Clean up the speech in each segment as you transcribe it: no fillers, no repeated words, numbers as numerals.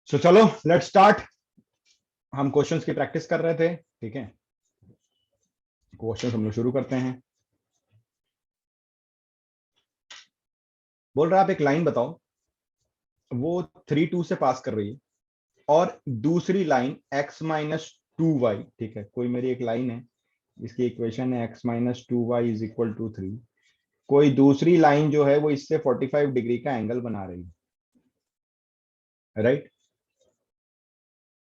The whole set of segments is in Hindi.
सो चलो लेट्स स्टार्ट। हम क्वेश्चंस की प्रैक्टिस कर रहे थे, ठीक है। क्वेश्चंस हम लोग शुरू करते हैं। बोल रहा है आप एक लाइन बताओ, वो 3 2 से पास कर रही है और दूसरी लाइन x-2y, ठीक है। कोई मेरी एक लाइन है, इसकी इक्वेशन है x-2y इज इक्वल टू 3। कोई दूसरी लाइन जो है वो इससे 45 डिग्री का एंगल बना रही है, राइट।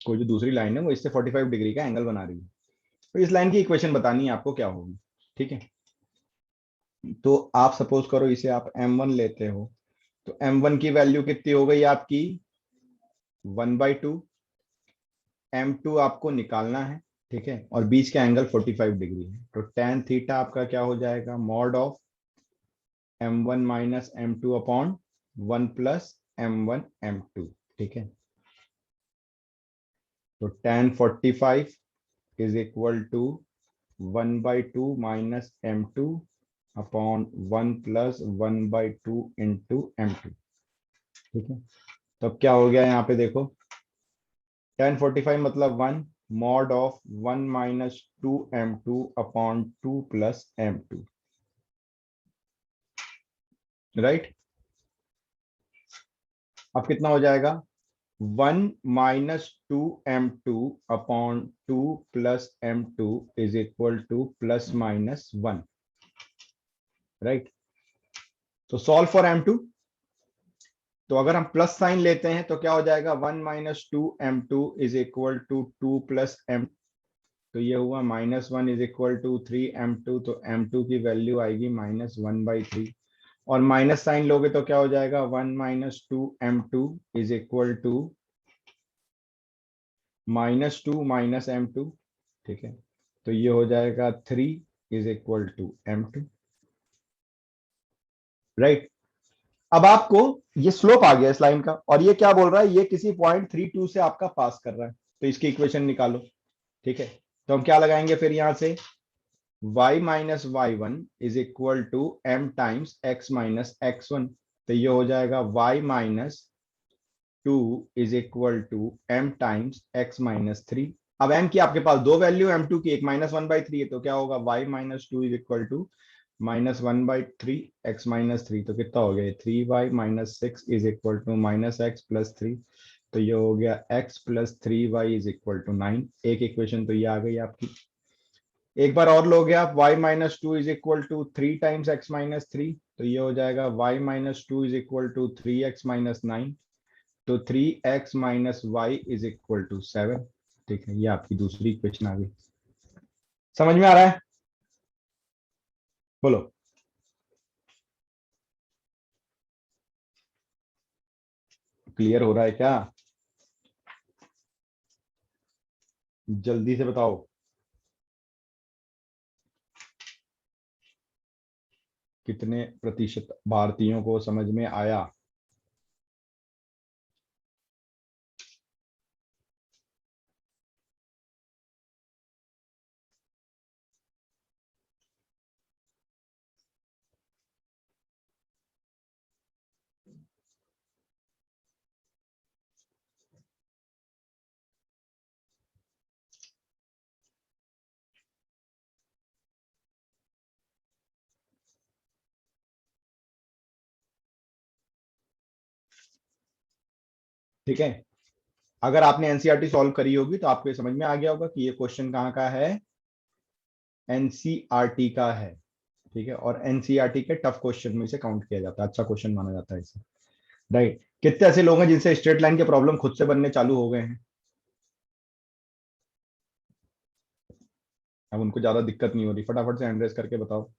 कोई जो दूसरी लाइन है वो इससे 45 डिग्री का एंगल बना रही है, तो इस लाइन की इक्वेशन बतानी है आपको क्या होगी, ठीक है। तो आप सपोज करो इसे आप m1 लेते हो, तो m1 की वैल्यू कितनी हो गई आपकी 1/2। m2 आपको निकालना है, ठीक है, और बीच का एंगल 45 डिग्री है, तो tan थीटा आपका क्या हो जाएगा, mod of m1 minus m2 upon 1 plus m1 m2, ठीक है। तो tan 45 is equal to 1/2 minus m2 upon 1 plus 1/2 into m2, ठीक है। तो अब क्या हो गया यहाँ पे देखो, tan 45 मतलब 1 mod of 1 minus 2m2 upon 2 plus m2, right. अब कितना हो जाएगा, 1 minus 2m2 upon 2 plus m2 is equal two plus minus 1, right. तो सॉल्व फॉर m2, तो अगर हम प्लस साइन लेते हैं तो क्या हो जाएगा, 1 minus 2m2 is equal to 2 plus m, तो ये हुआ -1 इज इक्वल टू 3m2, तो m2 की वैल्यू आएगी -1/3, और माइनस साइन लोगे तो क्या हो जाएगा, 1 minus 2m2 is equal to -2 minus m2, ठीक है। तो ये हो जाएगा 3 is equal to m2, right. अब आपको ये स्लोप आ गया इस लाइन का, और ये क्या बोल रहा है, ये किसी पॉइंट 3 2 से आपका पास कर रहा है, तो इसकी इक्वेशन निकालो, ठीक है। तो हम क्या लगाएंगे फिर यहां से, y minus y1 is equal to m times x minus x1, तो ये हो जाएगा y minus 2 is equal to m times x minus 3। अब m की आपके पास दो वैल्यू, m2 की एक -1/3 है, तो क्या होगा, y minus 2 is equal to -1/3 x minus 3, तो कितना हो गया, 3y minus 6 is equal to minus x plus 3, तो ये हो गया x plus 3y is equal to 9। एक इक्वेशन तो ये आ गई आपकी। एक बार और लोगे आप, y minus 2 is equal to 3 times x minus 3, तो ये हो जाएगा y minus 2 is equal to 3x minus 9, तो 3x minus Y is equal to 7, ठीक है। ये आपकी दूसरी इक्वेशन आ गई। समझ में आ रहा है, बोलो। क्लियर हो रहा है क्या, जल्दी से बताओ। कितने प्रतिशत भारतीयों को समझ में आया। ठीक है, अगर आपने एनसीईआरटी सॉल्व करी होगी तो आपको ये समझ में आ गया होगा कि ये क्वेश्चन कहाँ का है, एनसीईआरटी का है, ठीक है। और एनसीईआरटी के टफ क्वेश्चन में से काउंट किया जाता है, अच्छा क्वेश्चन माना जाता है इसे, राइट। कितने ऐसे लोग हैं जिनसे स्ट्रेट लाइन के प्रॉब्लम खुद से बनने चालू हो गए हैं, अब उनको ज्यादा दिक्कत नहीं हो रही, फटाफट से हैंड रेज करके बताओ।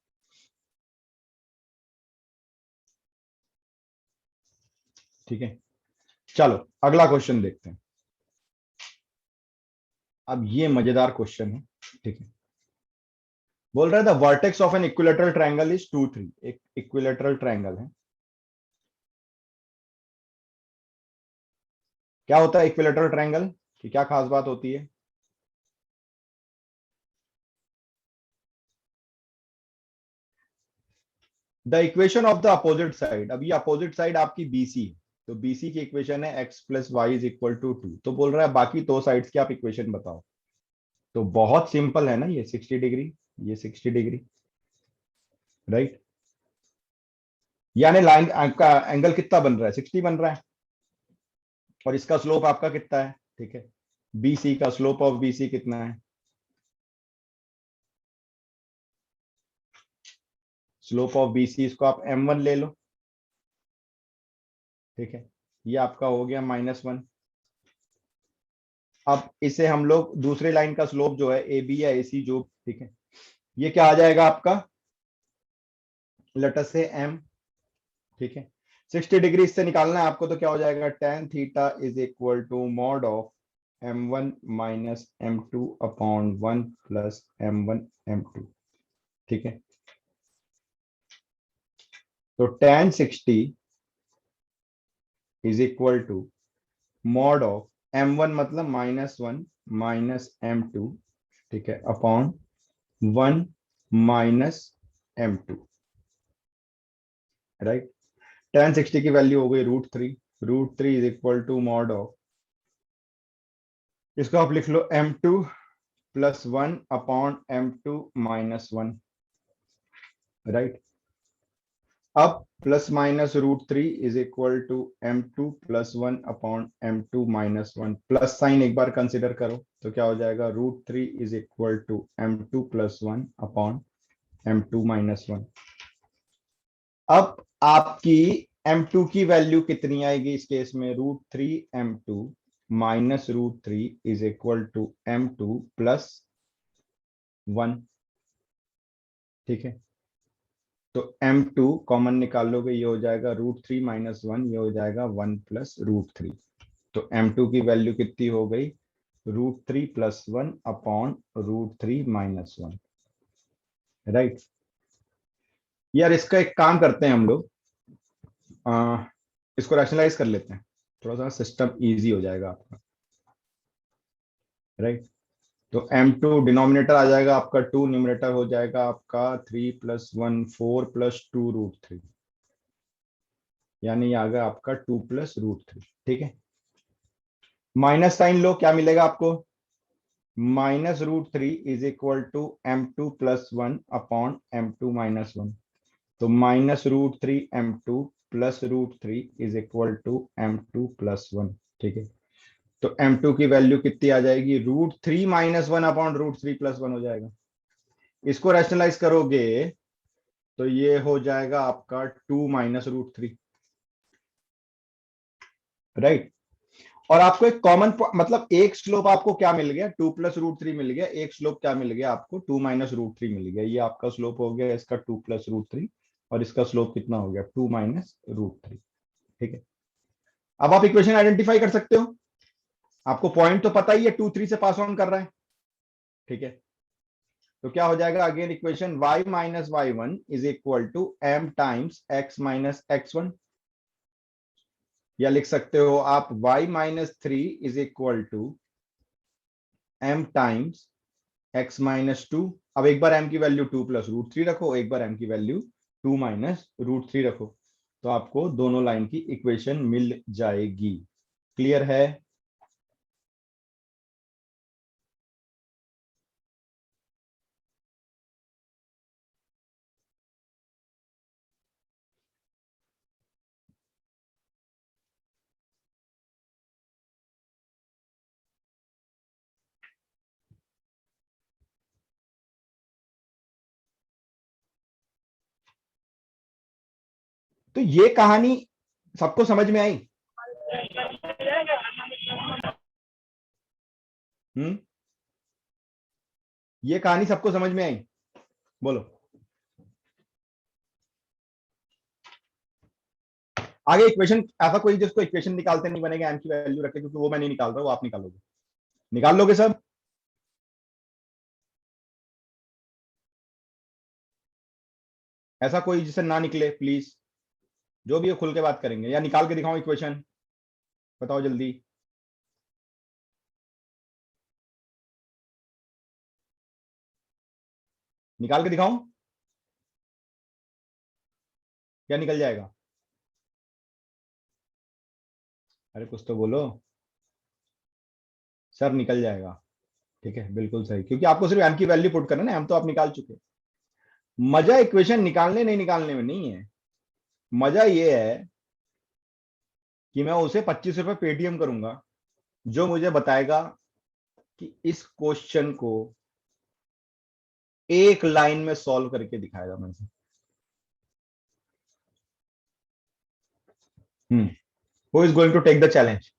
ठीक है, चलो अगला क्वेश्चन देखते हैं। अब ये मजेदार क्वेश्चन है, ठीक है। बोल रहा है the vertex of an equilateral triangle is 2 3, एक इक्विलेटरल ट्रायंगल है। क्या होता है इक्विलेटरल ट्रायंगल की, क्या खास बात होती है। The equation of the opposite side, अब ये अपोजिट साइड आपकी बीसी है, तो बीसी की इक्वेशन है X plus Y is equal to 2। तो बोल रहा है बाकी दो साइड्स की आप इक्वेशन बताओ। तो बहुत सिंपल है ना, ये 60 डिग्री, ये 60 डिग्री, राइट। यानी लाइन का एंगल कितना बन रहा है, 60 बन रहा है। और इसका स्लोप आपका कितना है, ठीक है, बीसी का स्लोप ऑफ बीसी कितना है, स्लोप ऑफ बीसी इसको आप m1 ले लो, ठीक है। ये आपका हो गया -1। अब इसे हम लोग दूसरी लाइन का स्लोप जो है ए बी या ए सी जो, ठीक है, ये क्या आ जाएगा आपका, लेट अस से m, ठीक है। 60 डिग्री इससे निकालना है आपको, तो क्या हो जाएगा, tan theta is equal to mod of m1 minus m2 upon 1 plus m1 m2, ठीक है। तो tan 60 is equal to mod of m1 मतलब -1 माइनस m2, ठीक है, upon 1 minus m2, right. tan 60 की वैल्यू हो गई √3। √3 is equal to mod of, इसको आप लिख लो m2 plus 1 upon m2 minus 1, right. अब plus minus √3 is equal to m2 plus 1 upon m2 minus 1, plus sign एक बार कंसिडर करो, तो क्या हो जाएगा, √3 is equal to m2 plus 1 upon m2 minus 1। अब आपकी m2 की वैल्यू कितनी आएगी इस केस में, √3 m2 minus √3 is equal to m2 plus 1, ठीक है। तो m2 कॉमन निकालोगे, ये हो जाएगा √3 माइनस 1, ये हो जाएगा 1 प्लस √3। तो m2 की वैल्यू कितनी हो गई, √3 प्लस 1 अपॉन √3 माइनस 1, राइट। यार इसका एक काम करते हैं हम लोग, इसको रैशनलाइज कर लेते हैं, थोड़ा सा सिस्टम इजी हो जाएगा आपका, राइट। तो m2 डिनोमिनेटर आ जाएगा आपका 2, न्यूमरेटर हो जाएगा आपका 3 प्लस 1 4 प्लस 2 √3, यानी ये आ गया आपका 2 प्लस √3, ठीक है। माइनस साइन लो, क्या मिलेगा आपको, -√3 is equal to m2 plus 1 upon m2 minus 1। तो -√3 m2 plus √3 is equal to m2 plus 1, ठीक है। तो m2 की वैल्यू कितनी आ जाएगी, √3 माइनस 1 अपॉन √3 प्लस 1 हो जाएगा। इसको रैशनलाइज करोगे तो ये हो जाएगा आपका 2 माइनस √3, राइट। और आपको एक कॉमन मतलब एक स्लोप आपको क्या मिल गया, 2 प्लस √3 मिल गया, एक स्लोप क्या मिल गया आपको, 2 माइनस √3 मिल गया। ये आपका स्लोप हो गया इसका 2 प्लस √3, और इसका स्लोप कितना हो गया, 2 माइनस √3, ठीक है। अब आप इक्वेशन आइडेंटिफाई कर सकते हो, आपको पॉइंट तो पता ही है, 2 3 से पास ऑन कर रहा है, ठीक है। तो क्या हो जाएगा, again equation y minus y1 is equal to m times x minus x1, या लिख सकते हो आप y minus 3 is equal to m times x minus 2। अब एक बार m की वैल्यू 2 प्लस √3 रखो, एक बार m की वैल्यू 2 माइनस √3 रखो, तो आपको दोनों लाइन की इक्वेशन मिल जाएगी। क्लियर है। तो ये कहानी सबको समझ में आई। हम्म, ये कहानी सबको समझ में आई, बोलो। आगे इक्वेशन, ऐसा कोई जिसको इक्वेशन निकालते नहीं बनेगा एम की वैल्यू रखे, क्योंकि वो मैं नहीं निकाल रहा, वो आप निकालोगे, निकाल लोगे सब। ऐसा कोई जिससे ना निकले प्लीज, जो भी है खुल के बात करेंगे, या निकाल के दिखाओ इक्वेशन, बताओ जल्दी। निकाल के दिखाऊं, क्या निकल जाएगा। अरे कुछ तो बोलो सर, निकल जाएगा। ठीक है, बिल्कुल सही, क्योंकि आपको सिर्फ एम की वैल्यू पुट करना है ना, एम तो आप निकाल चुके। मजा इक्वेशन निकालने नहीं निकालने में नहीं है, मजा ये है कि मैं उसे 25 रुपए पेटीएम करूंगा जो मुझे बताएगा कि इस क्वेश्चन को एक लाइन में सॉल्व करके दिखाएगा मेरे से। Who is going to take the challenge?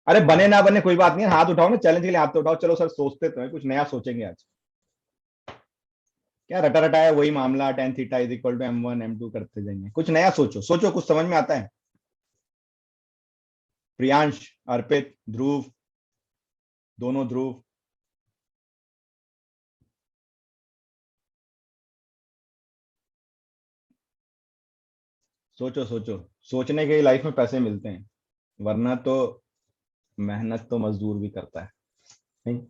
अरे बने ना बने कोई बात नहीं, हाथ उठाओ ना, चैलेंज के लिए हाथ तो उठाओ। चलो सर, सोचते तो है, कुछ नया सोचेंगे आज। क्या रटा रटा है वही मामला, tan theta is equal to M1 M2 करते जाएंगे। कुछ नया सोचो, सोचो, कुछ समझ में आता है? प्रियांश, अर्पित, ध्रुव, दोनों ध्रुव। सोचो सोचो, सोचने के लाइफ में पैसे मिलते हैं, वरना तो मेहनत तो मजदूर भी करता है, नहीं?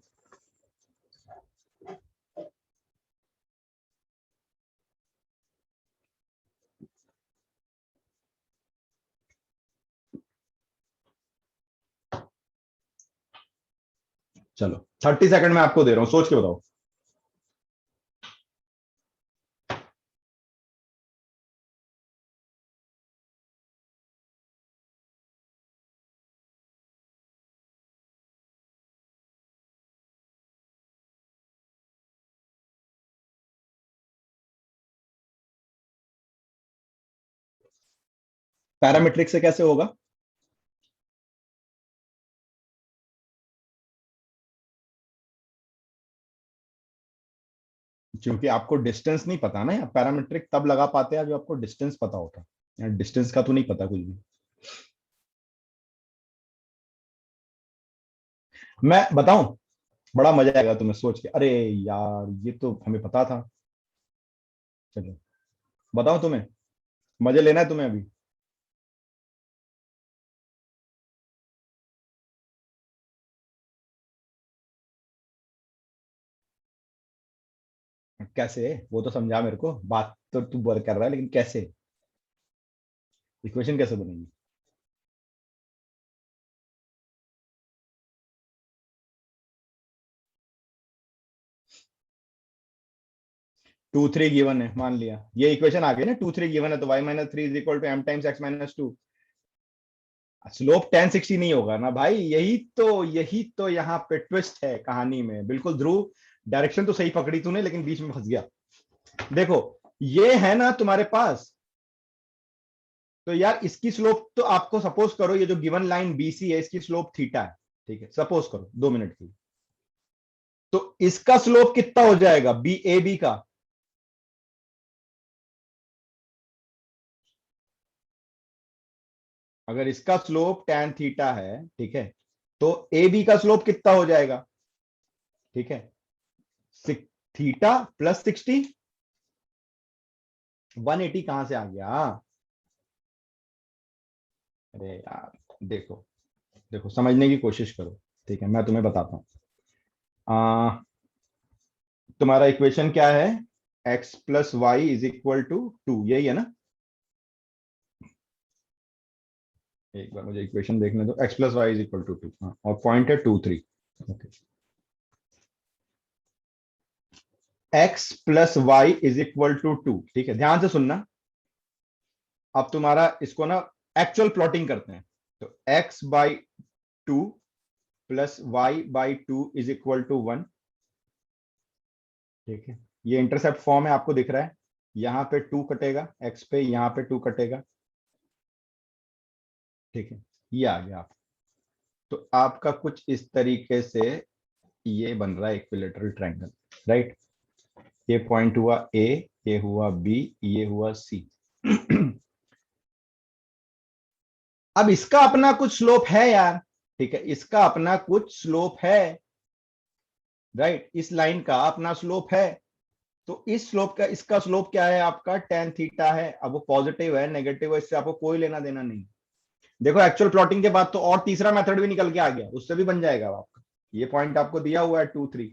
चलो 30 सेकंड में आपको दे रहा हूं, सोच के बताओ। पैरामीट्रिक से कैसे होगा? क्योंकि आपको डिस्टेंस नहीं पता ना, पैरामीट्रिक तब लगा पाते हैं जो आपको डिस्टेंस पता होता है, डिस्टेंस का तो नहीं पता कुछ भी। मैं बताऊं, बड़ा मजा आएगा तुम्हें सोच के, अरे यार ये तो हमें पता था। चलो बताओ तुम्हें, मजे लेना है तुम्हें अभी? कैसे, वो तो समझा मेरे को, बात तो तू बर कर रहा है, लेकिन कैसे, इक्वेशन कैसे बनेगी? 2 3 गिवन है, मान लिया ये इक्वेशन आ गई ना, 2 3 गिवन है, तो y-3 is equal to m times x-2। Slope 1060 नहीं होगा ना भाई, यही तो यहाँ पे ट्विस्ट है कहानी में, बिल्कुल ध्रुव। डायरेक्शन तो सही पकड़ी तूने, लेकिन बीच में फंस गया। देखो, ये है ना तुम्हारे पास, तो यार इसकी स्लोप तो आपको सपोज करो, ये जो गिवन लाइन BC है इसकी स्लोप थीटा है, ठीक है, सपोज करो 2 मिनट की। तो इसका स्लोप कितना हो जाएगा AB का? अगर इसका स्लोप tan थीटा है, ठीक है, तो AB का स्लोप कितना हो जाएगा? ठीक है, थीटा प्लस 60। 180 कहां से आ गया? अरे यार, देखो, देखो समझने की कोशिश करो, ठीक है, मैं तुम्हें बताता हूँ। तुम्हारा इक्वेशन क्या है? x+y = 2, यही है ना? एक बार मुझे इक्वेशन देखने दो, x+y = 2, हाँ, और पॉइंट है 2 3। ओके, x+y = 2, ठीक है, ध्यान से सुनना। अब तुम्हारा इसको ना एक्चुअल प्लॉटिंग करते हैं, तो x/2 प्लस y/2 = 1, ठीक है, ये इंटरसेप्ट फॉर्म है, आपको दिख रहा है, यहाँ पे 2 कटेगा x पे, यहाँ पे 2 कटेगा, ठीक है, ये आ गया आप। तो आपका कुछ इस तरीके से ये बन रहा है इक्विलेटरल ट्रायंगल, राइट? ये पॉइंट हुआ A, ये हुआ B, ये हुआ C। अब इसका अपना कुछ स्लोप है यार, ठीक है, इसका अपना कुछ स्लोप है, राइट? इस लाइन का अपना स्लोप है, तो इस स्लोप का, इसका स्लोप क्या है आपका? tan थीटा है। अब वो पॉजिटिव है नेगेटिव है, इससे आपको कोई लेना देना नहीं। देखो एक्चुअल प्लॉटिंग के बाद तो और तीसरा मेथड भी निकल के आ गया, उससे भी बन जाएगा आपका। ये पॉइंट आपको दिया हुआ है 2 3।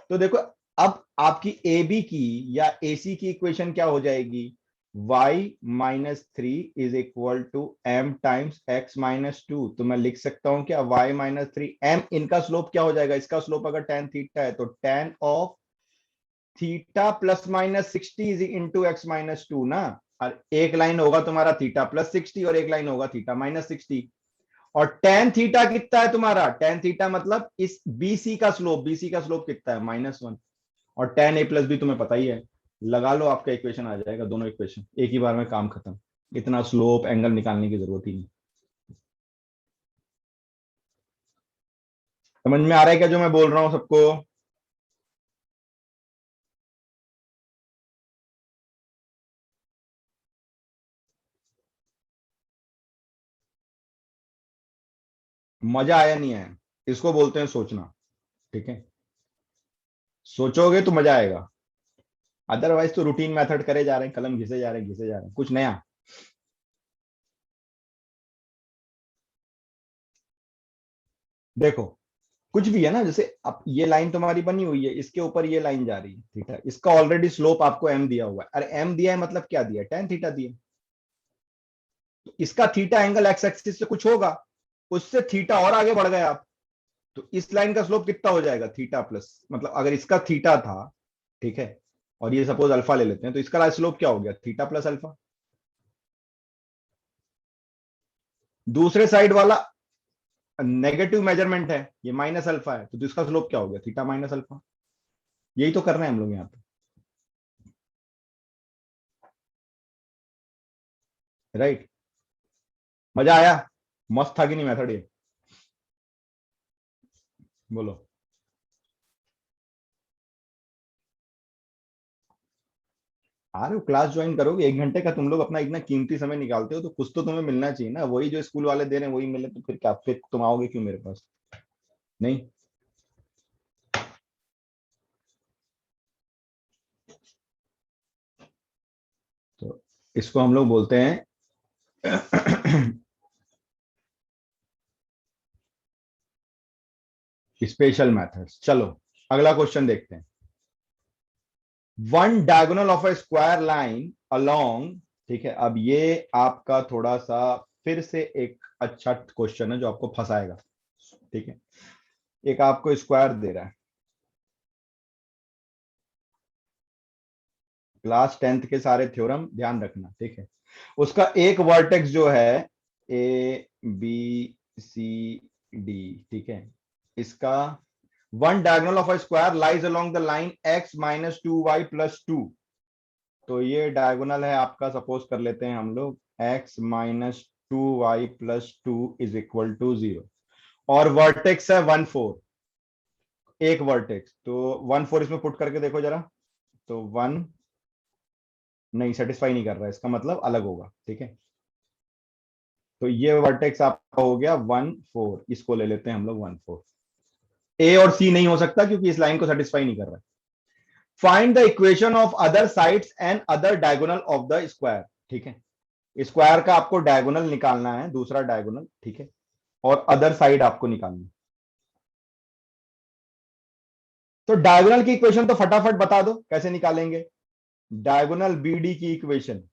तो देखो, अब आपकी AB की या AC की इक्वेशन क्या हो जाएगी? y minus three is equal to m times x minus two. तो मैं लिख सकता हूं क्या, y माइनस थ्री m, इनका स्लोप क्या हो जाएगा, इसका स्लोप अगर tan थीटा है तो tan of theta plus minus 60 is into x minus to ना। और एक लाइन होगा तुम्हारा थीटा प्लस 60 और एक लाइन होगा थीटा माइनस 60। और टेन थीटा कितना है तुम्हारा, टेन थीटा मतलब इस बीसी का स्लोप, बीसी का स्लोप कितना है, -1। और टेन ए प्लस बी तुम्हें पता ही है, लगा लो, आपका इक्वेशन आ जाएगा, दोनों इक्वेशन एक ही बार में, काम खत्म। इतना स्लोप एंगल निकालने की जरूरत ही नहीं। समझ में आ रहा है क्या जो मैं बोल रहा हूं सबको? मजा आया नहीं है, इसको बोलते हैं सोचना। ठीक है, सोचोगे तो मजा आएगा, अदरवाइज तो रूटीन मेथड करे जा रहे हैं, कलम घिसे जा रहे हैं, घिसे जा रहे हैं, कुछ नया। देखो, कुछ भी है ना, जैसे अब ये लाइन तुम्हारी बनी हुई है, इसके ऊपर ये लाइन जा रही है, ठीक है, इसका ऑलरेडी स्लोप आपको एम दिया हुआ है। अरे एम दिया है मतलब क्या दिया है, टेन थीटा दिया। तो इसका थीटा एंगल एक्स एक्सिस से कुछ होगा, उससे थीटा और आगे बढ़ गए आप, तो इस लाइन का स्लोप कितना हो जाएगा, थीटा प्लस, मतलब अगर इसका थीटा था, ठीक है, और ये सपोज अल्फा ले लेते हैं, तो इसका स्लोप क्या हो गया, थीटा प्लस अल्फा। दूसरे साइड वाला नेगेटिव मेजरमेंट है, ये माइनस अल्फा है, तो इसका स्लोप क्या हो गया, थीटा माइनस अल्फा। यही तो कर रहे हैं हम लोग यहाँ पे, राइट। मजा आया, मस्त था कि नहीं मेथड ये, बोलो। अरे क्लास ज्वाइन करोगे, 1 घंटे का तुम लोग अपना इतना कीमती समय निकालते हो, तो कुछ तो तुम्हें मिलना चाहिए ना, वही जो स्कूल वाले दे रहे हैं वही मिले तो फिर क्या, फिर तुम आओगे क्यों मेरे पास? नहीं। तो इसको हम लोग बोलते हैं स्पेशल मेथड्स। चलो अगला क्वेश्चन देखते हैं। One diagonal of a square line along, ठीक है, अब ये आपका थोड़ा सा फिर से एक अच्छा क्वेश्चन है जो आपको फंसाएगा। ठीक है, एक आपको स्क्वायर दे रहा है, क्लास 10th के सारे थ्योरम ध्यान रखना, ठीक है। उसका एक वर्टेक्स जो है ए बी सी डी, ठीक है, इसका one diagonal of a square lies along the line X minus two Y plus two. तो ये डायगोनल है आपका, सपोज कर लेते हैं हम लोग X minus two Y plus two is equal to 0, और वर्टेक्स है 1 4, एक वर्टेक्स, तो 1 4 इसमें पुट करके देखो जरा, तो 1 नहीं, सेटिस्फाई नहीं कर रहा है, इसका मतलब अलग होगा, ठीक है। तो ये वर्टेक्स आपका हो गया 1 4, इसको ले लेते हैं हम लोग 1 4। ए और सी नहीं हो सकता क्योंकि इस लाइन को सेटिस्फाई नहीं कर रहा है। Find the equation of other sides and other diagonal of the square, ठीक है। स्क्वायर का आपको डायगोनल निकालना है, दूसरा डायगोनल, ठीक है, और अदर साइड आपको निकालनी है। तो डायगोनल की इक्वेशन तो फटाफट बता दो कैसे निकालेंगे, डायगोनल बीडी की इक्वेशन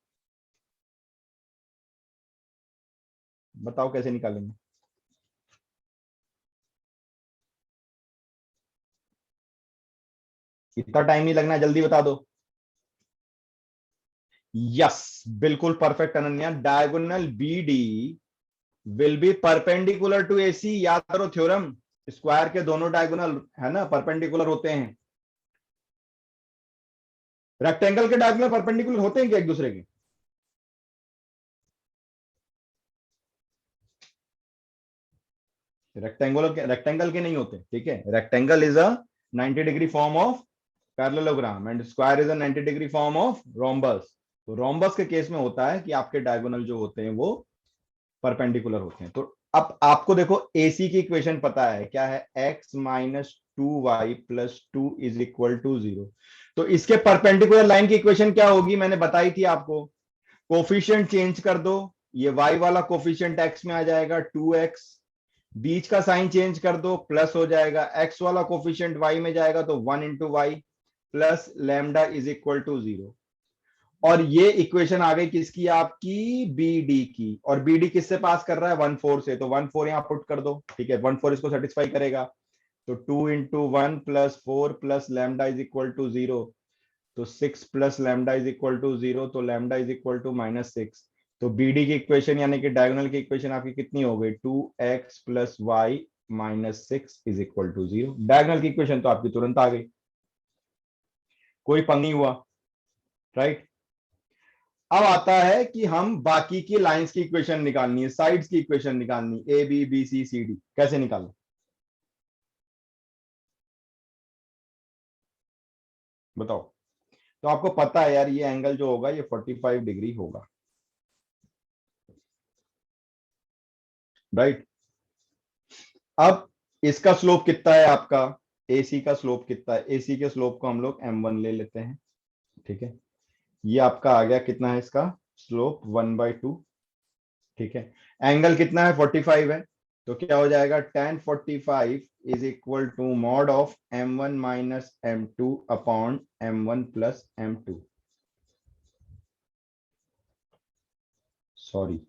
बताओ कैसे निकालेंगे। इतना टाइम नहीं लगना, जल्दी बता दो। यस, बिल्कुल perfect Ananya, diagonal BD will be perpendicular to AC. याद करो थ्योरम, स्क्वायर के दोनों डायगोनल है ना परपेंडिकुलर होते हैं। रेक्टेंगल के डायगोनल परपेंडिकुलर होते हैं क्या एक दूसरे के? रेक्टेंगल के नहीं होते, ठीक है। Rectangle is a 90 degree form of parallelogram and square is a 90 degree form of rhombus. तो रोम्बस के केस में होता है कि आपके डायगोनल जो होते हैं वो परपेंडिकुलर होते हैं। तो अब आपको देखो एसी की इक्वेशन पता है क्या है, X minus two Y plus two is equal to 0। तो इसके परपेंडिकुलर लाइन की इक्वेशन क्या होगी, मैंने बताई थी आपको, कोफिशिएंट चेंज कर दो, ये y वाला कोफिशिएंट x में आ जाएगा 2x, बीच का साइन चेंज कर दो, प्लस हो जाएगा, x वाला कोफिशिएंट y में जाएगा तो 1 into Y plus lambda is equal to 0। और ये इक्वेशन आ गई किसकी, आपकी बी डी की। और बी डी किससे पास कर रहा है, 1 4 से, तो 1 4 यहाँ पुट कर दो, ठीक है, 1 4 इसको सेटिस्फाई करेगा। तो 2 × 1 + 4 + λ = 0, तो 6 + λ = 0, तो λ = -6। तो बीडी की इक्वेशन यानी कि डायगोनल की इक्वेशन आपकी कितनी हो गई, 2x + y - 6 = 0। डायगोनल की इक्वेशन तो आपकी तुरंत आ गई, कोई पंग नहीं हुआ, राइट। अब आता है कि हम बाकी की लाइंस की इक्वेशन निकालनी है, साइड्स की इक्वेशन निकालनी, A B B C C D, कैसे निकालें बताओ। तो आपको पता है यार, ये एंगल जो होगा ये 45 डिग्री होगा, राइट। अब इसका स्लोप कितना है आपका, एसी का स्लोप कितना है, एसी के स्लोप को हम लोग m1 ले लेते हैं, ठीक है। ये आपका आ गया कितना है इसका स्लोप, 1/2, ठीक है। एंगल कितना है, 45 है, तो क्या हो जाएगा, tan 45 = mod of m1 - m2 upon m1 + m2, sorry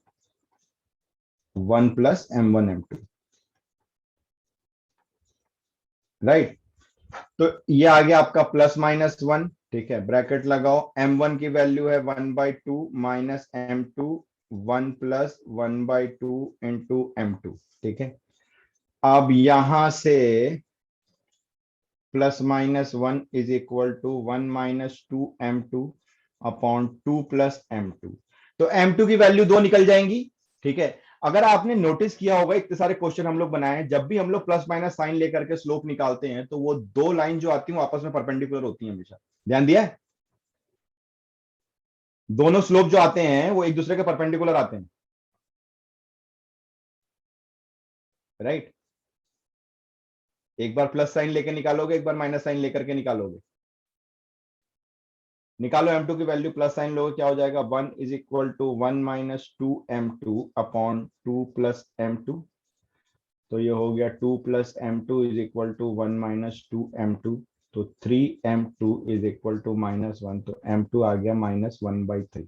1 + m1 m2, right. तो ये आ गया आपका +-1, ठीक है, ब्रैकेट लगाओ, m1 की वैल्यू है 1/2 - m2 1 + 1/2 इंटू m2, ठीक है। अब यहां से +-1 = 1 - 2m2 अपॉन 2 + m2। तो m2 की वैल्यू 2 निकल जाएंगी, ठीक है। अगर आपने नोटिस किया होगा, इतने सारे क्वेश्चन हम लोग बनाए हैं, जब भी हम लोग प्लस माइनस साइन लेकर के स्लोप निकालते हैं तो वो दो लाइन जो आती है वो आपस में परपेंडिकुलर होती है हमेशा, ध्यान दिया है। दोनों स्लोप जो आते हैं वो एक दूसरे के परपेंडिकुलर आते हैं, राइट। एक बार प्लस साइन लेके निकालोगे, एक बार माइनस साइन लेकर के निकालोगे। निकालो m2 की वैल्यू, प्लस साइन लोगे क्या हो जाएगा, 1 = 1 - 2m2 अपॉन 2 + m2। तो ये हो गया 2 + m2 = 1 - 2m2, तो 3m2 = -1, तो m2 आ गया -1/3।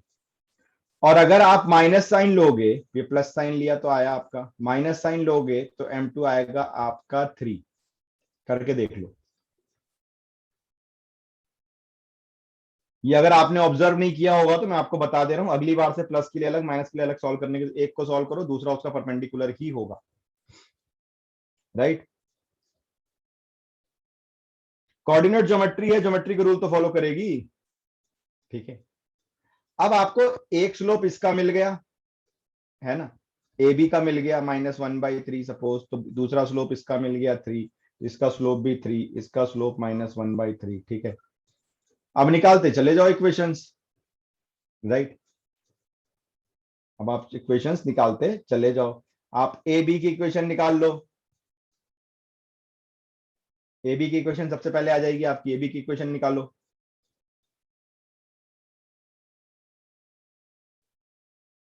और अगर आप माइनस साइन लोगे, ये प्लस साइन लिया तो आया आपका, माइनस साइन लोगे तो m2 आएगा आपका 3, करके देख लो। ये अगर आपने ऑब्जर्व नहीं किया होगा तो मैं आपको बता दे रहा हूं, अगली बार से प्लस के लिए अलग माइनस के लिए अलग सॉल्व करने के, एक को सॉल्व करो, दूसरा उसका परपेंडिकुलर ही होगा, राइट। कोऑर्डिनेट ज्योमेट्री है, ज्योमेट्री के रूल तो फॉलो करेगी, ठीक है। अब आपको एक स्लोप इसका मिल गया, है ना, ए बी का मिल गया -1/3 सपोज, तो दूसरा स्लोप इसका मिल गया 3, इसका स्लोप भी 3, इसका स्लोप -1/3, ठीक है। अब निकालते चले जाओ इक्वेशंस, राइट। अब आप इक्वेशंस निकालते चले जाओ। आप ए बी की इक्वेशन निकाल लो, ए बी की इक्वेशन सबसे पहले आ जाएगी आपकी, ए बी की इक्वेशन निकालो।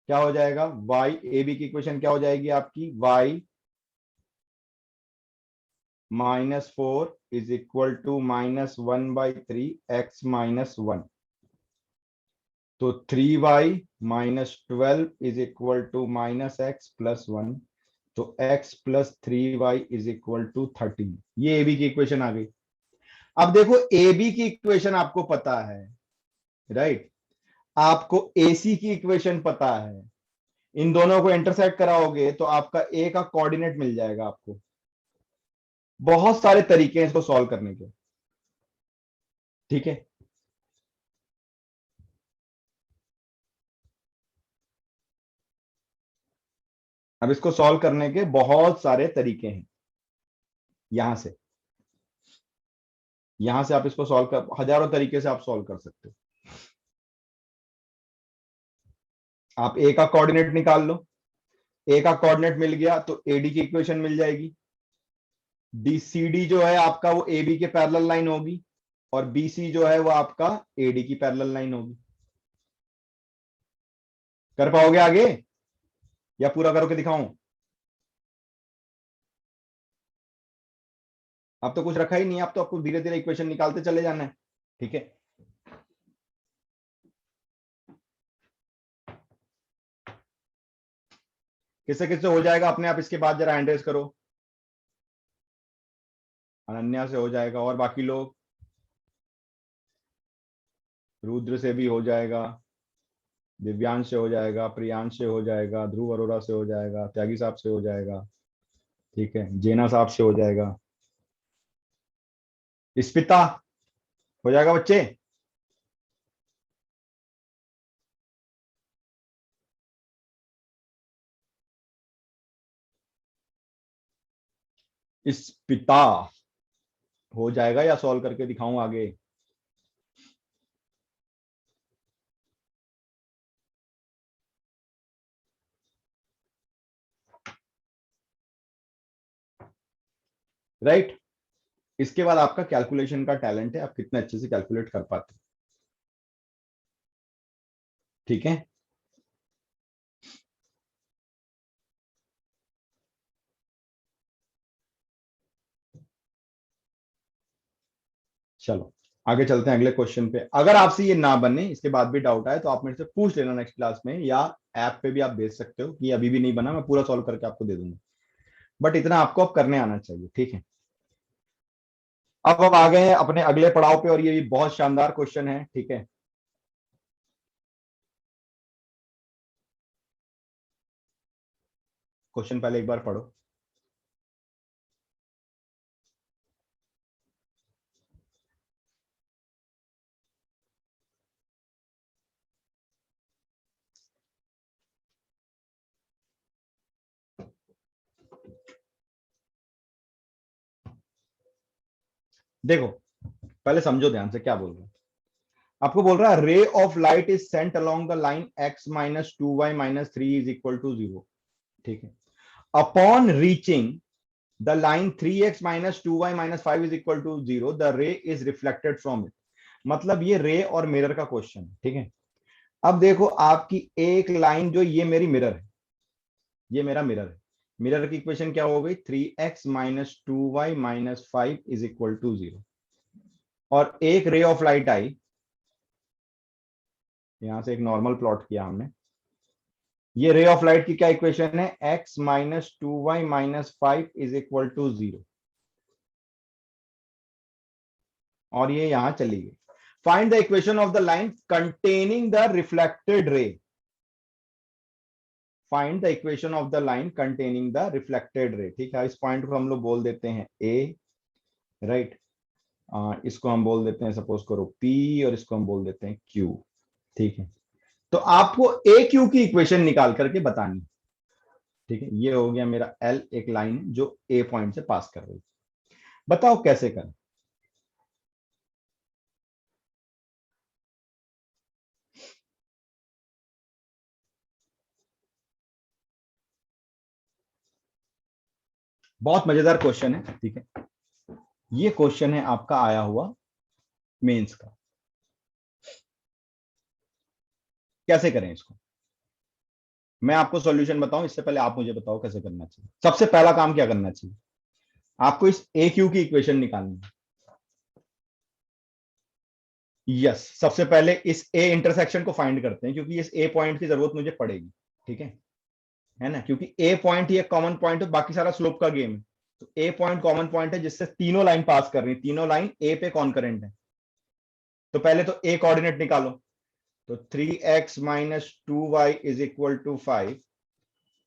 क्या हो जाएगा, y, ए बी की इक्वेशन क्या हो जाएगी आपकी, y -4 = -1/3 x -1, तो 3y -12 = -x + 1, तो x + 3y = 13। ये ए बी की इक्वेशन आ गई। अब देखो ए बी की इक्वेशन आपको पता है, राइट। आपको एसी की इक्वेशन पता है, इन दोनों को इंटरसेक्ट कराओगे तो आपका ए का कोऑर्डिनेट मिल जाएगा आपको। बहुत सारे तरीके हैं इसको सॉल्व करने के, ठीक है। अब इसको सॉल्व करने के बहुत सारे तरीके हैं, यहां से आप इसको सॉल्व कर, हजारों तरीके से आप सॉल्व कर सकते हो। आप ए का कोऑर्डिनेट निकाल लो, ए का कोऑर्डिनेट मिल गया तो एडी की इक्वेशन मिल जाएगी। डी सी डी जो है आपका वो ए बी के पैरेलल लाइन होगी, और बी सी जो है वो आपका एडी की पैरेलल लाइन होगी। कर पाओगे आगे, या पूरा करके दिखाऊं। अब तो कुछ रखा ही नहीं है, अब तो आपको धीरे धीरे इक्वेशन निकालते चले जाना है, ठीक है। किससे किससे हो जाएगा अपने आप, इसके बाद जरा हैंड रेज करो। अनन्या से हो जाएगा, और बाकी लोग, रुद्र से भी हो जाएगा, दिव्यांश से हो जाएगा, प्रियांश से हो जाएगा, ध्रुव अरोरा से हो जाएगा, त्यागी साहब से हो जाएगा, ठीक है, जेना साहब से हो जाएगा, स्पिता हो जाएगा बच्चे। स्पिता हो जाएगा या सॉल्व करके दिखाऊं आगे? राइट। इसके बाद आपका कैलकुलेशन का टैलेंट है, आप कितने अच्छे से कैलकुलेट कर पाते हैं। ठीक है, चलो आगे चलते हैं अगले क्वेश्चन पे। अगर आपसे ये ना बने, इसके बाद भी डाउट आए, तो आप मेरे से पूछ लेना नेक्स्ट क्लास में, या ऐप पे भी आप भेज सकते हो कि अभी भी नहीं बना, मैं पूरा सॉल्व करके आपको दे दूंगा। बट इतना आपको अब करने आना चाहिए, ठीक है। अब हम आ गए हैं अपने अगले पड़ाव पे, और ये भी बहुत शानदार क्वेश्चन है, ठीक है। क्वेश्चन पहले एक बार पढ़ो। देखो, पहले समझो ध्यान से क्या बोल रहा है। आपको बोल रहा है ray of light is sent along the line x minus two Y minus three is equal to zero, ठीक है। Upon reaching the line three X minus two Y minus five is equal to zero, the ray is reflected from it. मतलब ये रे और मिरर का क्वेश्चन है, ठीक है। अब देखो, आपकी एक लाइन, जो ये मेरी मिरर है, ये मेरा मिरर है। मिरर की इक्वेशन क्या हो गई? Three X minus two Y minus five is equal to zero. और एक रे ऑफ लाइट आई, यहां से एक नॉर्मल प्लॉट किया हमने। ये रे ऑफ लाइट की क्या इक्वेशन है? X minus two Y minus five is equal to zero. और ये यहां चली गई। Find the equation of the line containing the reflected ray. Find the equation of the line containing the reflected ray, ठीक है। इस पॉइंट को हम लोग बोल देते हैं ए, राइट। इसको हम बोल देते हैं, सपोज करो पी, और इसको हम बोल देते हैं क्यू, ठीक है। तो आपको ए क्यू की इक्वेशन निकाल करके बतानी, ठीक है। ये हो गया मेरा एल, एक लाइन जो ए पॉइंट से पास कर रही है। बताओ कैसे करें? बहुत मजेदार क्वेश्चन है, ठीक है। ये क्वेश्चन है आपका आया हुआ मेंस का। कैसे करें इसको? मैं आपको सॉल्यूशन बताऊं इससे पहले आप मुझे बताओ कैसे करना चाहिए। सबसे पहला काम क्या करना चाहिए? आपको इस ए क्यू की इक्वेशन निकालनी है। यस, सबसे पहले इस ए इंटरसेक्शन को फाइंड करते हैं, क्योंकि इस ए पॉइंट की जरूरत मुझे पड़ेगी, ठीक है ना। क्योंकि ए पॉइंट ही एक कॉमन पॉइंट है, बाकी सारा स्लोप का गेम है। तो ए पॉइंट कॉमन पॉइंट है जिससे तीनों लाइन पास कर रही है, तीनों लाइन ए पे कॉन्करेंट है। तो पहले तो ए कोऑर्डिनेट निकालो। तो three X minus two Y is equal to five,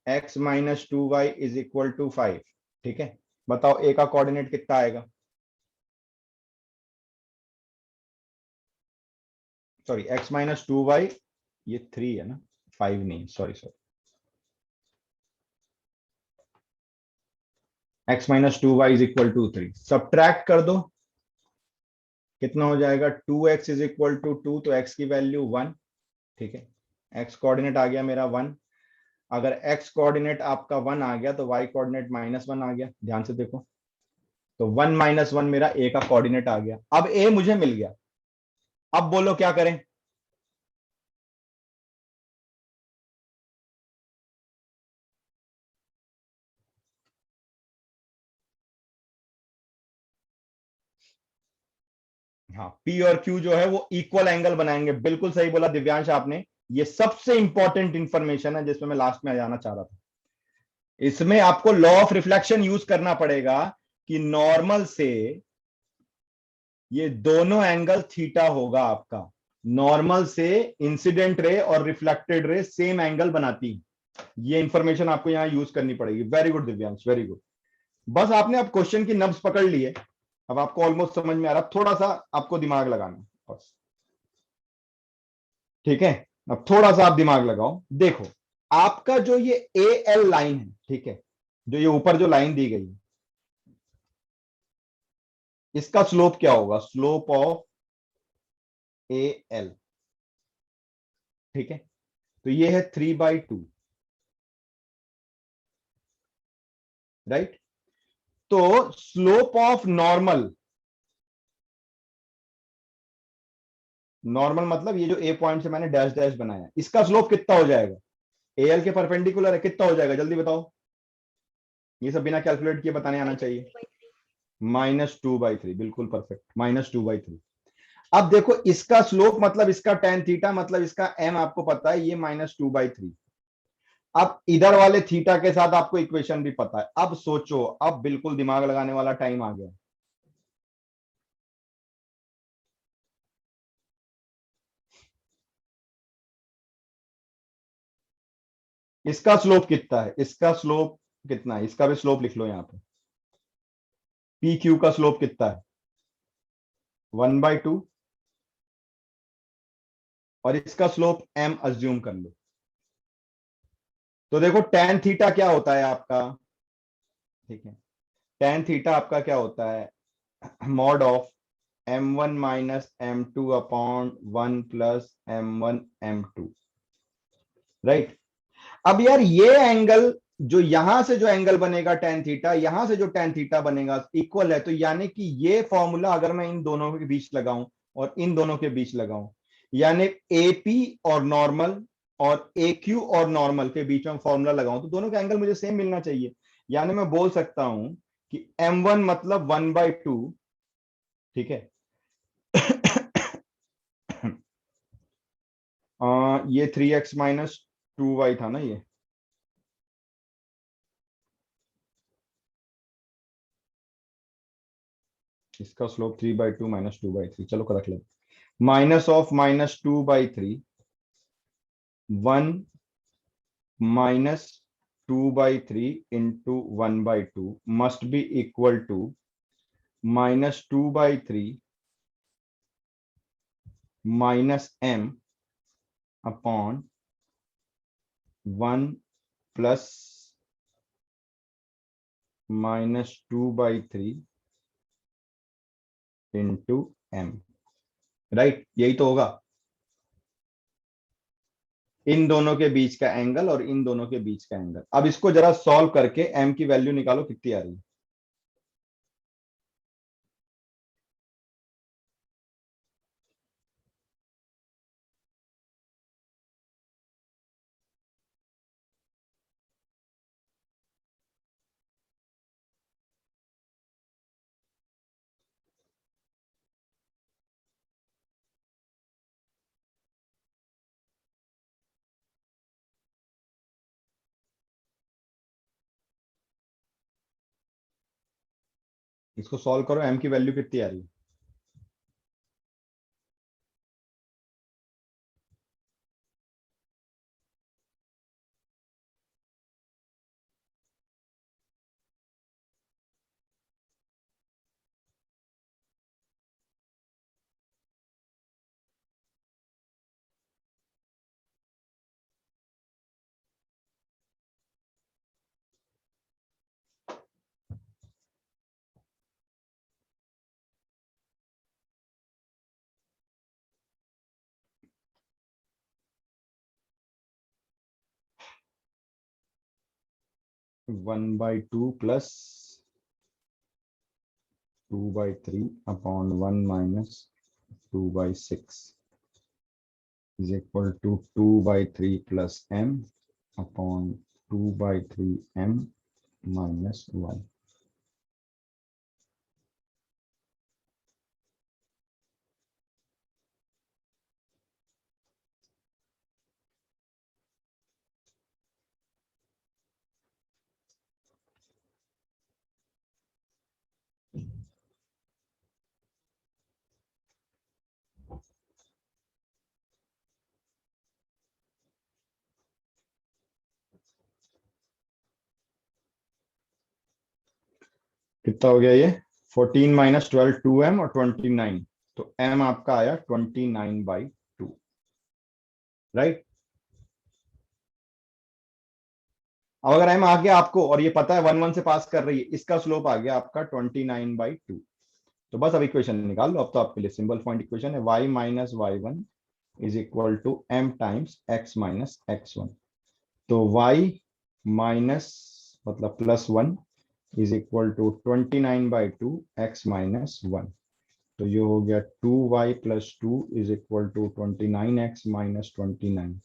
X minus two Y is equal to five, ठीक है। बताओ ए का कोऑर्डिनेट कितना आएगा? Sorry, X minus two Y, ये थ्री है ना, फाइव नहीं, sorry sorry. X minus two Y is equal to three, subtract कर दो, कितना हो जाएगा? Two X is equal to two, तो एक्स की वैल्यू वन, ठीक है। एक्स कोऑर्डिनेट आ गया मेरा वन। अगर एक्स कोऑर्डिनेट आपका वन आ गया, तो वाई कोऑर्डिनेट माइनस वन आ गया, ध्यान से देखो। तो वन माइनस वन मेरा ए का कोऑर्डिनेट आ गया। अब ए मुझे मिल गया। अब बोलो क्या करें? हाँ, पी और क्यू जो है वो इक्वल एंगल बनाएंगे, बिल्कुल सही बोला दिव्यांश आपने। ये सबसे इंपॉर्टेंट इंफॉर्मेशन है जिसमें मैं लास्ट में आ जाना चाह रहा था। इसमें आपको लॉ ऑफ रिफ्लेक्शन यूज करना पड़ेगा कि नॉर्मल से ये दोनों एंगल थीटा होगा आपका। नॉर्मल से इंसिडेंट रे और रिफ्लेक्टेड रे सेम एंगल बनाती है। ये इंफॉर्मेशन आपको यहां यूज करनी पड़ेगी। Very good Divyansh, very good. बस आपने अब क्वेश्चन की नब्ज पकड़ ली है। अब आपको ऑलमोस्ट समझ में आ रहा है। थोड़ा सा आपको दिमाग लगाना है बस। ठीक है, अब थोड़ा सा आप दिमाग लगाओ। देखो, आपका जो ये ए एल लाइन है, ठीक है, जो ये ऊपर जो लाइन दी गई है, इसका स्लोप क्या होगा? स्लोप ऑफ ए एल, ठीक है। तो ये है 3/2, राइट। तो स्लोप ऑफ नॉर्मल, नॉर्मल मतलब ये जो ए पॉइंट से मैंने डैश डैश बनाया, इसका स्लोप कितना हो जाएगा? ए एल के परपेंडिकुलर है, कितना हो जाएगा जल्दी बताओ। ये सब बिना कैलकुलेट किए बताने आना चाहिए। -2/3, बिल्कुल परफेक्ट, -2/3। अब देखो, इसका स्लोप मतलब इसका टेन थीटा मतलब इसका एम आपको पता है, ये -2/3। अब इधर वाले थीटा के साथ आपको इक्वेशन भी पता है। अब सोचो, अब बिल्कुल दिमाग लगाने वाला टाइम आ गया। इसका स्लोप कितना है? इसका स्लोप कितना है? इसका भी स्लोप लिख लो यहां पे। पी क्यू का स्लोप कितना है? 1/2। और इसका स्लोप एम अज्यूम कर लो। तो देखो, टेन थीटा क्या होता है आपका? ठीक है, टेन थीटा आपका क्या होता है? Mod of m1 minus m2 upon 1 + m1 m2, right. अब यार ये एंगल, जो यहां से जो एंगल बनेगा टेन थीटा, यहां से जो टेन थीटा बनेगा, इक्वल है। तो यानी कि ये फॉर्मूला अगर मैं इन दोनों के बीच लगाऊं और इन दोनों के बीच लगाऊं, यानी एपी और नॉर्मल और ए क्यू और नॉर्मल के बीच में फॉर्मूला लगाऊं, तो दोनों का एंगल मुझे सेम मिलना चाहिए। यानी मैं बोल सकता हूं कि m1 मतलब 1/2, ठीक है। ये 3x - 2y था ना ये। इसका स्लोप 3/2 -2/3, चलो कर रख ले। Minus of -2/3, 1 - 2/3 into 1/2 must be equal to -2/3 -m upon 1 + -2/3 into m, right. यही तो होगा इन दोनों के बीच का एंगल और इन दोनों के बीच का एंगल। अब इसको जरा सॉल्व करके m की वैल्यू निकालो, कितनी आ रही है। इसको सॉल्व करो, m की वैल्यू कितनी आ रही है। One by two plus 2/3 upon 1 - 2/6 is equal to 2/3 plus m upon 2/3 m -1। कितना हो गया ये? 14 माइनस 12 2m और 29, तो m आपका आया 29/2, राइट। अब अगर m आ गया आपको और ये पता है 1 1 से पास कर रही है, इसका स्लोप आ गया आपका 29/2। तो बस अब इक्वेशन निकाल लो, अब तो आपके लिए सिंपल पॉइंट इक्वेशन है, y minus y1 is equal to m times x minus x1। तो y माइनस मतलब +1 is equal to 29/2 x minus 1। तो ये हो गया 2y plus 2 is equal to 29x minus 29।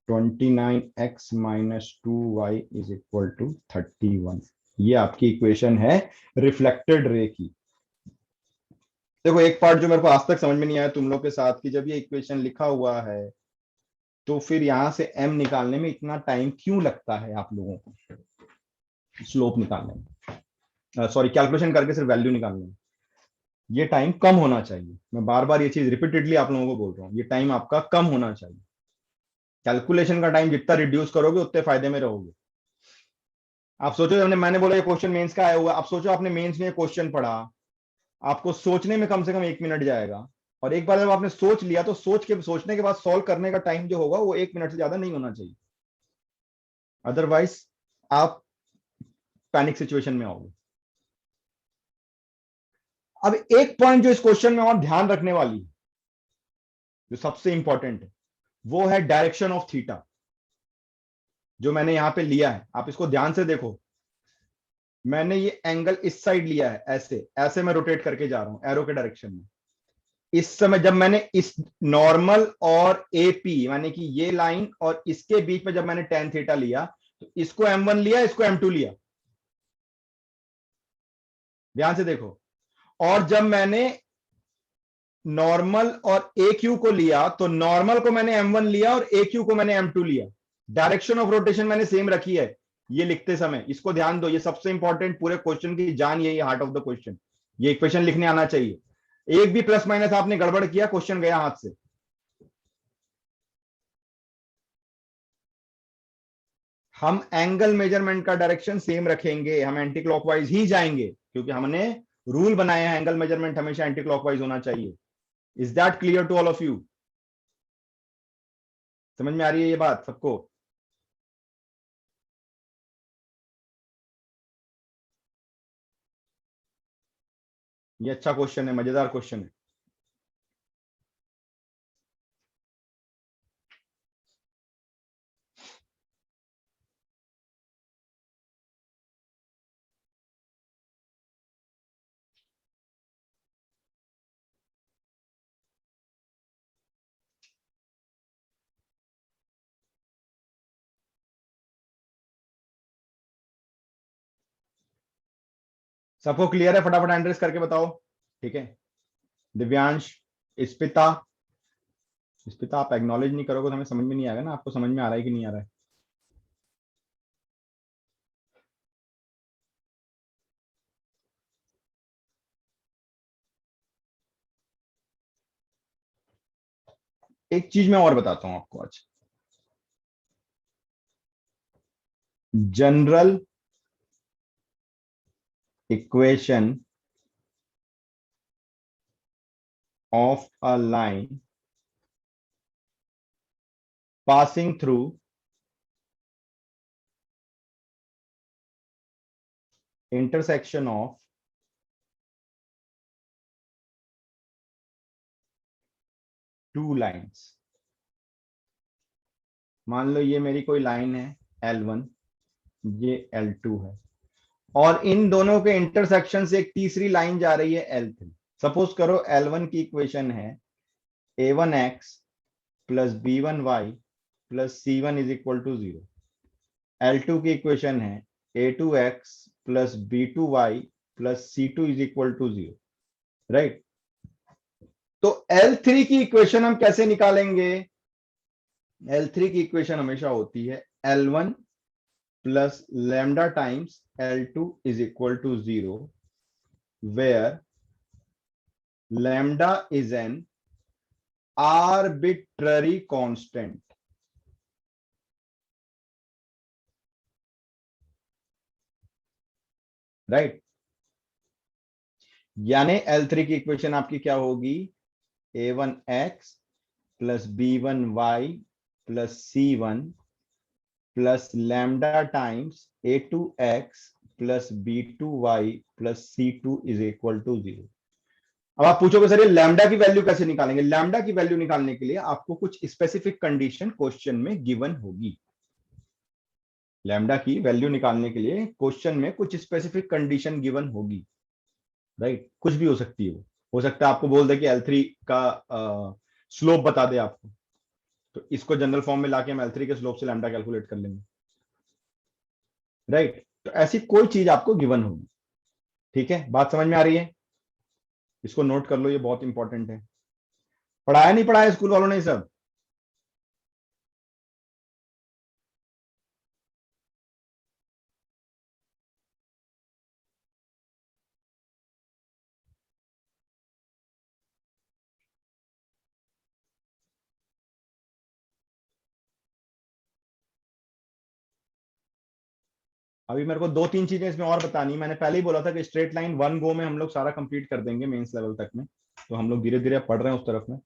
29x minus 2y is equal to 31। ये आपकी इक्वेशन है रिफ्लेक्टेड रे की। देखो एक पार्ट जो मेरे को आज तक समझ में नहीं आया तुम लोग के साथ, कि जब ये इक्वेशन लिखा हुआ है तो फिर यहां से m निकालने में इतना टाइम क्यों लगता है आप लोगों को, स्लोप निकालने में, सॉरी कैलकुलेशन करके सिर्फ वैल्यू निकालने में। ये टाइम कम होना चाहिए, मैं बार बार ये चीज रिपीटेडली आप लोगों को बोल रहा हूँ, ये टाइम आपका कम होना चाहिए। कैलकुलेशन का टाइम जितना रिड्यूस करोगे उतने फायदे में रहोगे। आप सोचो, हमने मैंने बोला ये क्वेश्चन मेंस का आया हुआ, आप सोचो आपने मेंस में क्वेश्चन पढ़ा, आपको सोचने में कम से कम 1 मिनट जाएगा, और एक बार जब आपने सोच लिया तो सोचने के बाद सॉल्व करने का टाइम जो होगा वो 1 मिनट से ज्यादा नहीं होना चाहिए, अदरवाइज आप पैनिक सिचुएशन में आओगे। अब एक पॉइंट जो इस क्वेश्चन में और ध्यान रखने वाली है, जो सबसे इंपॉर्टेंट है, वो है डायरेक्शन ऑफ थीटा, जो मैंने यहां पे लिया है, आप इसको ध्यान से देखो। मैंने ये एंगल इस साइड लिया है, ऐसे ऐसे मैं रोटेट करके जा रहा हूं एरो के डायरेक्शन में। इस समय जब मैंने इस नॉर्मल और एपी माने कि ये लाइन और इसके बीच में जब मैंने टेन थीटा लिया, तो इसको m1 लिया, इसको m2 लिया, ध्यान से देखो। और जब मैंने नॉर्मल और ए क्यू को लिया, तो नॉर्मल को मैंने m1 लिया और ए क्यू को मैंने m2 लिया। डायरेक्शन ऑफ रोटेशन मैंने सेम रखी है ये लिखते समय, इसको ध्यान दो, ये सबसे इंपॉर्टेंट पूरे क्वेश्चन की जान, यही हार्ट ऑफ द क्वेश्चन। ये इक्वेशन लिखने आना चाहिए, एक भी प्लस माइनस आपने गड़बड़ किया क्वेश्चन गया हाथ से। हम एंगल मेजरमेंट का डायरेक्शन सेम रखेंगे, हम एंटी क्लॉकवाइज ही जाएंगे, क्योंकि हमने रूल बनाया है एंगल मेजरमेंट हमेशा एंटी क्लॉकवाइज होना चाहिए। Is that clear to all of you? समझ में आ रही है ये बात सबको? ये अच्छा क्वेश्चन है, मजेदार क्वेश्चन है। सबको क्लियर है? फटाफट एंट्रीज करके बताओ। ठीक है, दिव्यांश, स्पिता। स्पिता आप एक्नॉलेज नहीं करोगे तो हमें समझ में नहीं आएगा ना आपको समझ में आ रहा है कि नहीं आ रहा है। एक चीज मैं और बताता हूं आपको आज, general equation of a line passing through intersection of two lines। मान लो ये मेरी कोई लाइन है L1, ये L2 है, और इन दोनों के इंटरसेक्शन से एक तीसरी लाइन जा रही है L3। सपोज करो L1 की इक्वेशन है a1x plus b1y plus c1 is equal to 0। L2 की इक्वेशन है a2x plus b2y plus c2 is equal to 0, right. तो L3 की इक्वेशन हम कैसे निकालेंगे? L3 की इक्वेशन हमेशा होती है L1 plus lambda times L2 is equal to 0, where lambda is an arbitrary constant, right. यानी L3 की इक्वेशन आपकी क्या होगी, a1x plus b1y plus c1 plus lambda times a2x plus b2y plus c2 is equal to 0। अब आप पूछोगे सर ये लैम्डा की वैल्यू कैसे निकालेंगे? लैम्डा की वैल्यू निकालने के लिए आपको कुछ स्पेसिफिक कंडीशन क्वेश्चन में गिवन होगी। लैम्डा की वैल्यू निकालने के लिए क्वेश्चन में कुछ स्पेसिफिक कंडीशन गिवन होगी, राइट? कुछ भी हो सकती है वो। हो सकता है आपको बोल दे कि L3 का स्लोप बता दे आपको, तो इसको जनरल फॉर्म में लाके हम L3 के स्लोप से लैम्डा कैलकुलेट कर लेंगे, राइट? तो ऐसी कोई चीज आपको गिवन होगी। ठीक है, बात समझ में आ रही है? इसको नोट कर लो, ये बहुत इंपॉर्टेंट है। पढ़ाया नहीं पढ़ाया स्कूल वालों ने सब? अभी मेरे को दो तीन चीजें इसमें और बतानी। मैंने पहले ही बोला था कि स्ट्रेट लाइन वन गो में हम लोग सारा कंप्लीट कर देंगे मेंस लेवल तक में, तो हम लोग धीरे धीरे पढ़ रहे हैं उस तरफ में।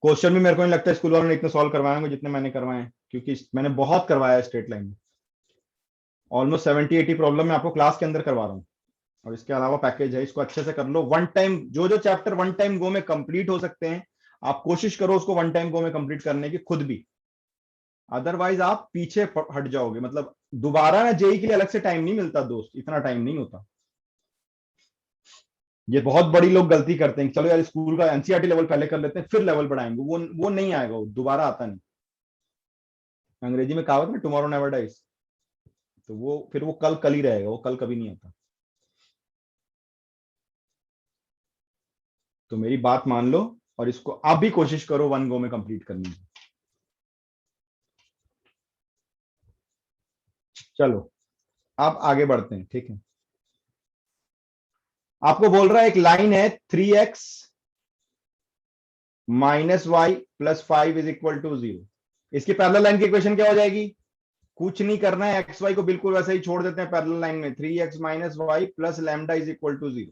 क्वेश्चन भी मेरे को नहीं लगता स्कूल वालों ने इतने सॉल्व करवाए होंगे जितने मैंने करवाए हैं, क्योंकि मैंने बहुत करवाया है स्ट्रेट लाइन में। ऑलमोस्ट 70-80 प्रॉब्लम मैं आपको क्लास के अंदर करवा रहा हूँ, और इसके अलावा पैकेज है, इसको अच्छे से कर लो। वन टाइम जो जो चैप्टर वन टाइम गो में कंप्लीट हो सकते हैं, आप कोशिश करो उसको वन टाइम गो में कंप्लीट करने की खुद भी, अदरवाइज आप पीछे हट जाओगे। मतलब दोबारा ना जेई के लिए अलग से टाइम नहीं मिलता दोस्त, इतना टाइम नहीं होता। ये बहुत बड़ी लोग गलती करते हैं, चलो यार स्कूल का एनसीईआरटी लेवल पहले कर लेते हैं फिर लेवल बढ़ाएंगे, वो नहीं आएगा, वो दोबारा आता नहीं। अंग्रेजी में कहावत में टुमारो नेवर डाइज, तो वो फिर वो कल कल ही रहेगा, वो कल कभी नहीं आता। तो मेरी बात मान लो, और इसको आप भी कोशिश करो वन गो में कंप्लीट करने की। चलो आप आगे बढ़ते हैं, ठीक है। आपको बोल रहा है एक लाइन है 3x minus y plus 5 is equal to 0। इसकी पैरेलल लाइन की इक्वेशन क्या हो जाएगी? कुछ नहीं करना है, एक्स वाई को बिल्कुल वैसे ही छोड़ देते हैं पैरेलल लाइन में, 3x minus y plus lambda is equal to 0।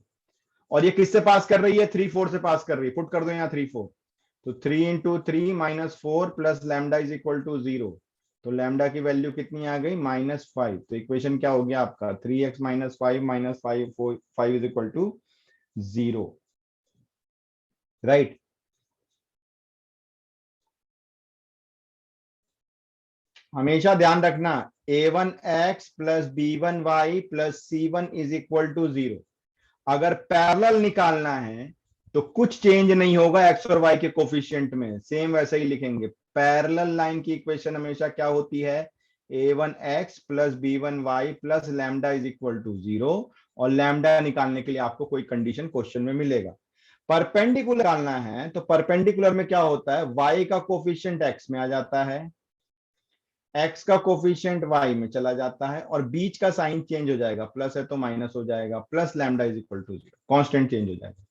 और ये किससे पास कर रही है? 3 4 से पास कर रही है, पुट कर दो यहाँ 3 4। तो 3 × 3 - 4 plus lambda is equal to 0। तो लैम्डा की वैल्यू कितनी आ गई? -5। तो इक्वेशन क्या हो गया आपका? 3x - 5 - 5 is equal to 0, right? हमेशा ध्यान रखना, a1x plus b1y plus c1 is equal to 0। अगर पैरेलल निकालना है तो कुछ चेंज नहीं होगा एक्स और वाई के कोफिशिएंट में, सेम वैसे ही लिखेंगे। पैरेलल लाइन की इक्वेशन हमेशा क्या होती है? a1x plus b1y plus lambda is equal to 0। और लैम्डा निकालने के लिए आपको कोई कंडीशन क्वेश्चन में मिलेगा। परपेंडिकुलर निकालना है तो परपेंडिकुलर में क्या होता है? y का कोफिशिएंट x में आ जाता है, x का कोफिशिएंट y में चला जाता है, और बीच का साइन चेंज हो जाएगा, प्लस है तो माइनस हो जाएगा, plus lambda is equal to 0, constant change हो जाएगा।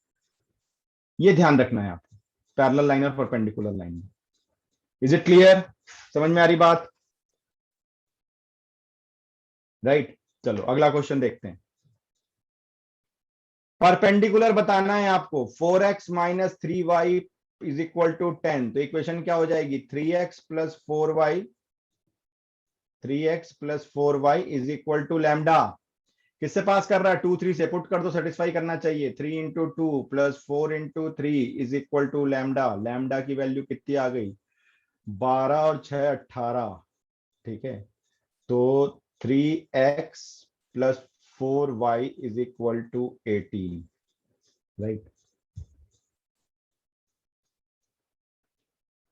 ये ध्यान रखना है आपको पैरेलल लाइन और परपेंडिकुलर लाइन में। Is it clear? समझ में आ रही बात? राइट, चलो अगला क्वेश्चन देखते हैं। परपेंडिकुलर बताना है आपको, 4x - 3y is equal to 10। तो इक्वेशन क्या हो जाएगी? 3x + 4y is equal to lambda. किससे पास कर रहा है? 2 3 से, पुट कर दो, सेटिस्फाई करना चाहिए। 3 × 2 plus 4 × 3 is equal to lambda. Lambda की वैल्यू कितनी आ गई? 12 और 6 18, ठीक है। तो 3x + 4y is equal to 18, right?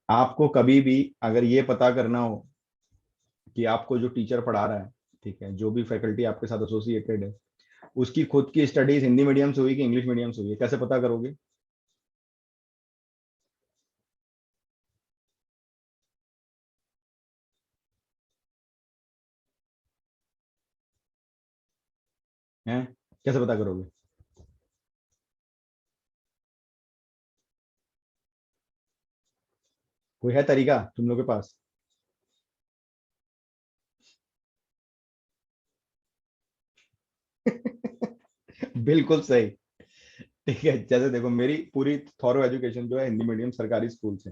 आपको कभी भी अगर ये पता करना हो कि आपको जो टीचर पढ़ा रहा है, ठीक है, जो भी फैकल्टी आपके साथ एसोसिएटेड है, उसकी खुद की स्टडीज हिंदी मीडियम से हुई कि इंग्लिश मीडियम से हुई है, कैसे पता करोगे? हैं? कैसे पता करोगे? कोई है तरीका तुम लोग के पास? बिल्कुल सही। ठीक है, जैसे देखो मेरी पूरी थॉरो एजुकेशन जो है हिंदी मीडियम सरकारी स्कूल से,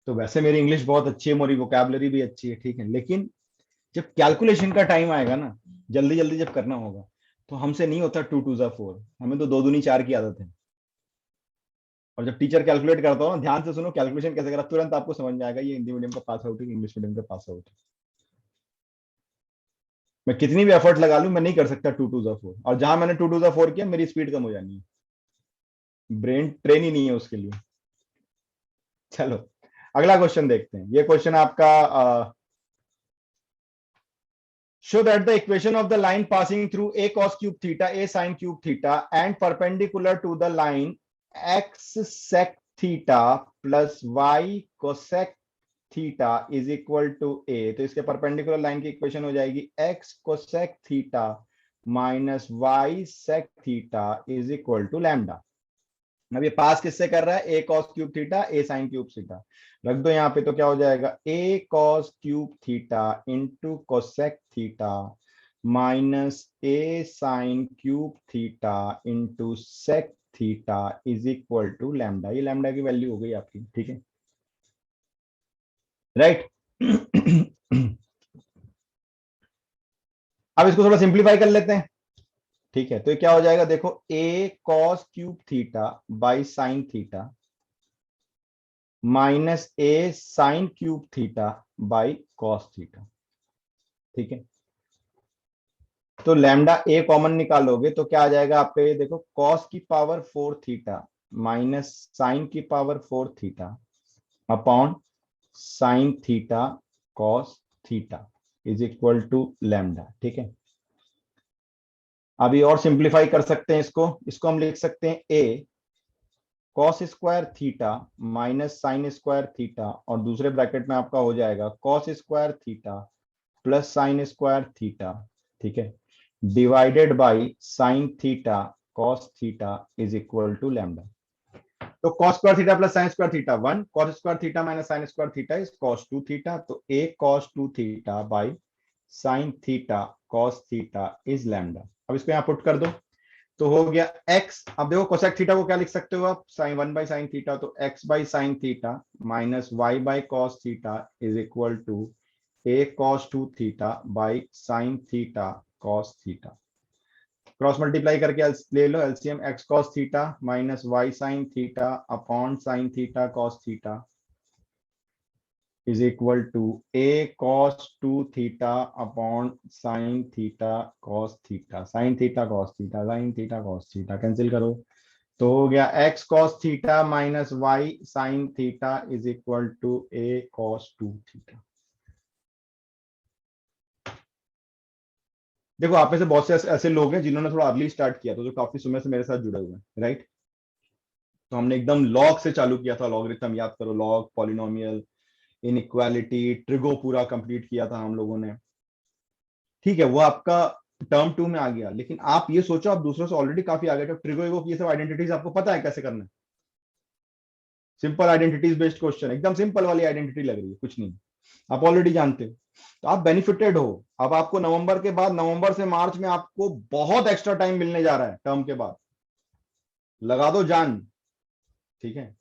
तो वैसे मेरी इंग्लिश बहुत अच्छी है, मेरी वोकैबुलरी भी अच्छी है, ठीक है, लेकिन जब कैलकुलेशन का टाइम आएगा ना, जल्दी जल्दी जब करना होगा, तो हमसे नहीं होता 2 2 4, हमें तो 2 दूनी 4 की आदत है। और जब टीचर कैलकुलेट करता हो ना, ध्यान से सुनो कैलकुलेशन कैसे करा, तुरंत आपको समझ में आएगा ये हिंदी मीडियम का पास आउट है, इंग्लिश मीडियम का पास आउट है। मैं कितनी भी एफर्ट लगा लूं, मैं नहीं कर सकता 2 2 4, और जहां मैंने 2 2 4 किया, मेरी स्पीड कम हो जानी है, ब्रेन ट्रेन ही नहीं है उसके लिए। चलो अगला क्वेश्चन देखते हैं। ये क्वेश्चन आपका show that the equation of the line passing through a cos cube theta, a sin cube theta, and perpendicular to the line x sec theta plus y cosec theta is equal to a, तो इसके परपेंडिकुलर लाइन की इक्वेशन हो जाएगी x cosec theta minus y sec theta is equal to lambda. अब ये पास किससे कर रहा है, a cos cube theta a sine cube theta, रख दो यहाँ पे, तो क्या हो जाएगा a cos cube theta into cosec theta minus a sine cube theta into sec theta is equal to lambda. ये लैम्डा की वैल्यू हो गई आपकी, ठीक है, राइट। अब इसको थोड़ा सिंप्लीफाई कर लेते हैं, ठीक है, तो ये क्या हो जाएगा, देखो a cos cube theta by sine theta minus a sine cube theta by cos theta, ठीक है। तो लैम्डा ए कॉमन निकालोगे तो क्या आ जाएगा आपके, ये देखो कॉस की पावर 4 थीटा माइनस साइन की power 4 theta upon sine theta cos theta is equal to lambda, ठीक है। अभी और सिंप्लीफाई कर सकते हैं इसको हम लिख सकते हैं a cos square theta minus sine square theta, और दूसरे ब्रैकेट में आपका हो जाएगा cos square theta plus sine square theta, ठीक है, divided by sine theta cos theta is equal to lambda. तो cos square theta plus sine square theta 1, cos square theta minus sine square theta is cos 2 theta, तो a cos 2 theta by sine theta cos theta is lambda. अब इसको यहाँ पुट कर दो, तो हो गया x, अब देखो कोसेक थीटा को क्या लिख सकते हो आप, साइन 1 बाई साइन थीटा, तो x by sine theta minus y by cos theta is equal to a cos 2 theta by sine theta cos theta. Cross multiply करके ले लो LCM, x cos theta minus y sine theta upon sine theta cos theta is equal to a cos 2 theta upon sine theta cos theta, sine theta cos theta, sine theta cos theta cancel करो, तो हो गया x cos theta minus y sin theta is equal to a cos 2 theta. देखो आप में से बहुत से ऐसे लोग हैं जिन्होंने थोड़ा अर्ली स्टार्ट किया, तो जो काफी समय से मेरे साथ जुड़े हुए हैं, राइट। तो हमने एकदम लॉग से चालू किया था, लॉगरिथम याद करो, लॉग, पॉलिनोमियल, इनइक्वालिटी, ट्रिगो पूरा कंप्लीट किया था हम लोगों ने, ठीक है, वो आपका टर्म 2 में आ गया। लेकिन आप ये सोचो आप दूसरों से ऑलरेडी काफी आगे, तो ट्रिगो ये सब आइडेंटिटीज आपको पता है कैसे करना है, सिंपल आइडेंटिटीज बेस्ड क्वेश्चन, एकदम सिंपल वाली आइडेंटिटी लग रही है, कुछ नहीं, आप ऑलरेडी जानते हो, तो आप बेनिफिटेड हो। अब आपको नवंबर के बाद, नवंबर से मार्च में आपको बहुत एक्स्ट्रा टाइम मिलने जा रहा है, टर्म के बाद लगा दो जान, ठीक है।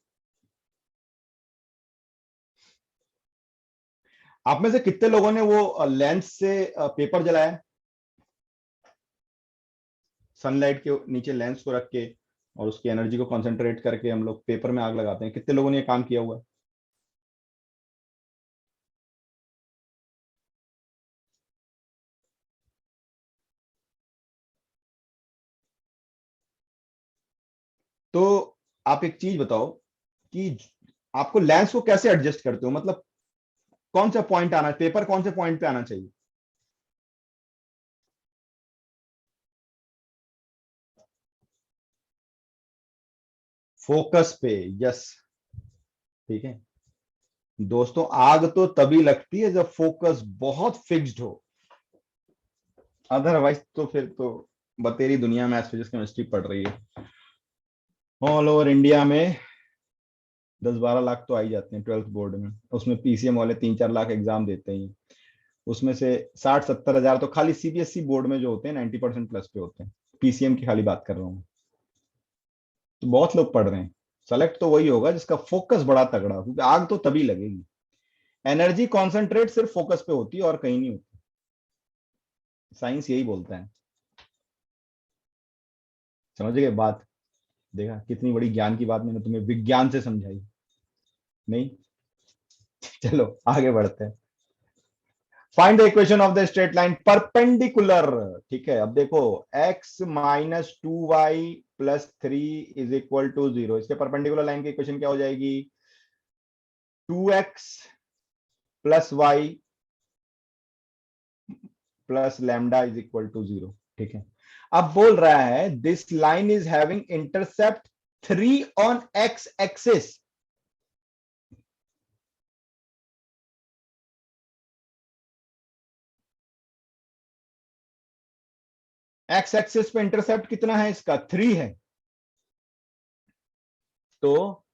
आप में से कितने लोगों ने वो लेंस से पेपर जलाया, सनलाइट के नीचे लेंस को रख के और उसकी एनर्जी को कंसंट्रेट करके हम लोग पेपर में आग लगाते हैं, कितने लोगों ने ये काम किया हुआ है? तो आप एक चीज बताओ कि आपको लेंस को कैसे एडजस्ट करते हो, मतलब कौन सा पॉइंट आना, पेपर कौन से पॉइंट पे आना चाहिए? फोकस पे, यस, ठीक है। दोस्तों आग तो तभी लगती है जब फोकस बहुत फिक्स्ड हो, अदरवाइज तो फिर तो बतेरी दुनिया मैथ्स फिजिक्स केमिस्ट्री पढ़ रही है। ऑल ओवर इंडिया में 10 12 लाख तो आ ही जाते हैं 12th बोर्ड में, उसमें पीसीएम वाले 3 4 लाख एग्जाम देते हैं, उसमें से 60 70 हजार तो खाली सीबीएसई बोर्ड में जो होते हैं 90% प्लस पे होते हैं, पीसीएम की खाली बात कर रहा हूँ। तो बहुत लोग पढ़ रहे हैं। सेलेक्ट तो वही होगा जिसका फोकस बड़ा तगड़ा हो, क्योंकि आग तो तभी लगेगी। एनर्जी कॉन्सेंट्रेट सिर्फ फोकस पे होती है और कहीं नहीं होती, साइंस यही बोलता है। समझ गए बात? देखा कितनी बड़ी ज्ञान की बात मैंने तुम्हें विज्ञान से समझाई। नहीं? चलो आगे बढ़ते हैं। Find the equation of the straight line perpendicular. ठीक है, अब देखो x minus 2y plus 3 is equal to 0, इसके परपेंडिकुलर लाइन की इक्वेशन क्या हो जाएगी? 2x plus y plus lambda is equal to 0। ठीक है, अब बोल रहा है this line is having intercept 3 on x axis. x axis पे इंटरसेप्ट कितना है इसका? 3 है। तो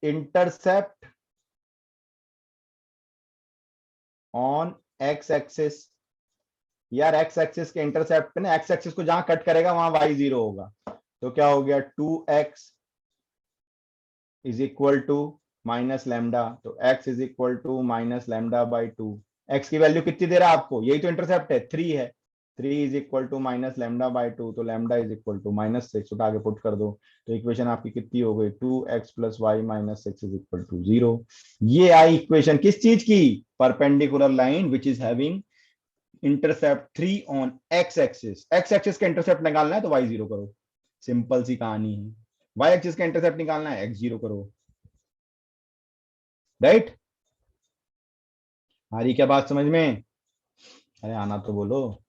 इंटरसेप्ट ऑन x एक्सिस, यार x एक्सिस के इंटरसेप्ट पे ना, x एक्सिस को जहां कट करेगा वहां y 0 होगा। तो क्या हो गया? 2x is equal to minus lambda, तो x is equal to minus lambda by 2। x की वैल्यू कितनी दे रहा है आपको? यही तो इंटरसेप्ट है, 3 है। 3 is equal to minus lambda by 2, तो लैम्डा इज इक्वल टू -6, उठा के पुट कर दो। तो इक्वेशन आपकी कितनी हो गई? 2x plus y minus 6 is equal to 0। ये आई इक्वेशन किस चीज की? Perpendicular line which is having intercept 3 on x axis. x axis का इंटरसेप्ट निकालना है तो y 0 करो, सिंपल सी कहानी है। y एक्सिस का इंटरसेप्ट निकालना है, x 0 करो। राइट? आ रही क्या बात समझ में? अरे आना तो बोलो।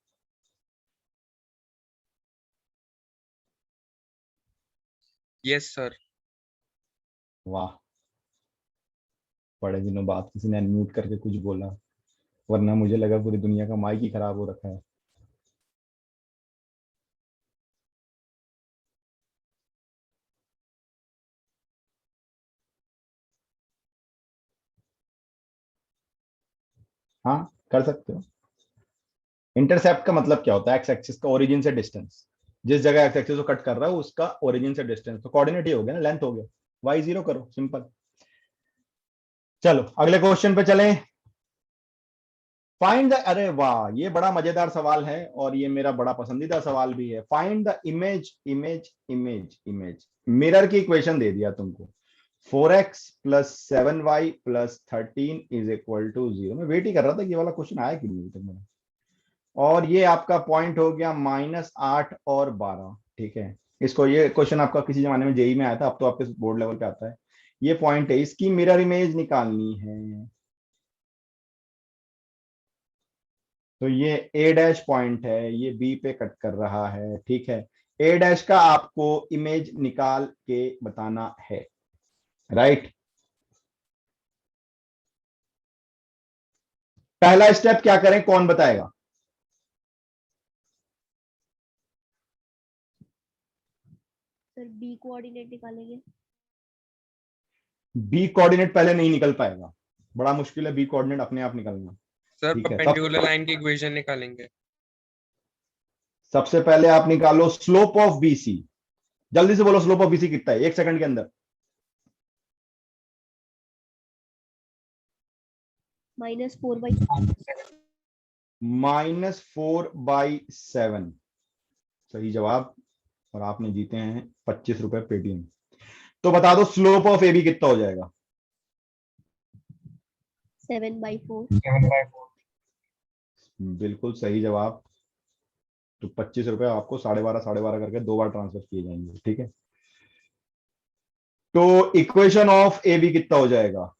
Yes sir. वाह, बड़े दिनों बाद किसी ने अनम्यूट करके कुछ बोला, वरना मुझे लगा पूरी दुनिया का माइक ही खराब हो रखा है। हाँ, कर सकते हो। इंटरसेप्ट का मतलब क्या होता है? एक्स एक्सिस का ओरिजिन से डिस्टेंस, जिस जगह एक्स एक्सिस को कट कर रहा है उसका ओरिजिन से डिस्टेंस, तो कोऑर्डिनेट ही हो गया ना, लेंथ हो गया। वाई 0 करो, सिंपल। चलो अगले क्वेश्चन पे चलें। फाइंड द, अरे वाह, ये बड़ा मजेदार सवाल है और ये मेरा बड़ा पसंदीदा सवाल भी है। Find the image image image image mirror की इक्वेशन दे दिया तुमको। 4x plus 7y plus 13 is equal to 0। मैं वेट ही कर रहा था कि ये वाला क्वेश्चन आया कि नहीं अभी तक मेरा। और ये आपका पॉइंट हो गया -8 और 12। ठीक है, इसको, ये क्वेश्चन आपका किसी जमाने में जेई में आया था, अब तो आपके बोर्ड लेवल पे आता है। ये पॉइंट है, इसकी मिरर इमेज निकालनी है। तो ये ए डैश पॉइंट है, ये बी पे कट कर रहा है। ठीक है, ए डैश का आपको इमेज निकाल के बताना है। राइट? पहला स्टेप क्या करें, कौन बताएगा? सर बी कोऑर्डिनेट निकालेंगे। बी कोऑर्डिनेट पहले नहीं निकल पाएगा, बड़ा मुश्किल है बी कोऑर्डिनेट अपने आप निकलना। सर ठीक है, परपेंडिकुलर लाइन की इक्वेशन निकालेंगे। सबसे पहले आप निकालो स्लोप ऑफ बीसी। जल्दी से बोलो स्लोप ऑफ बीसी कितना है, 1 सेकंड के अंदर। -4/7। -4/7 सही जवाब। और आपने जीते हैं 25 रुपए पेटीएम। तो बता दो स्लोप ऑफ ए बी कितना हो जाएगा? 7/4। बिल्कुल सही जवाब। तो 25 रुपए आपको 12.5 12.5 करके 2 बार ट्रांसफर किए जाएंगे। ठीक है, तो इक्वेशन ऑफ ए बी कितना हो जाएगा?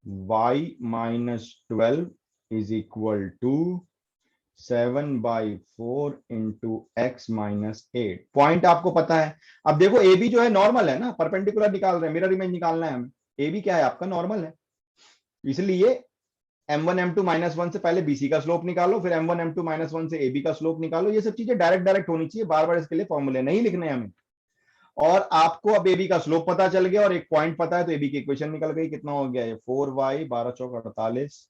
y -12 is equal to 7/4 into x -8। Point आपको पता है। अब देखो ए बी जो है नॉर्मल है ना, परपेंडिकुलर निकाल रहे हैं, मिरर इमेज निकालना है हमें। ए बी क्या है आपका? नॉर्मल है। इसलिए m1 m2 -1 से पहले बीसी का स्लोप निकालो, फिर m1 m2 -1 से एबी का स्लोप निकालो। ये सब चीजें डायरेक्ट डायरेक्ट होनी चाहिए, बार बार इसके लिए फॉर्मूले नहीं लिखने हमें। और आपको अब एबी का स्लोप पता चल गया और एक पॉइंट पता है, तो एबी की इक्वेशन निकल गई। कितना हो गया ये? 4y 12 चौक 48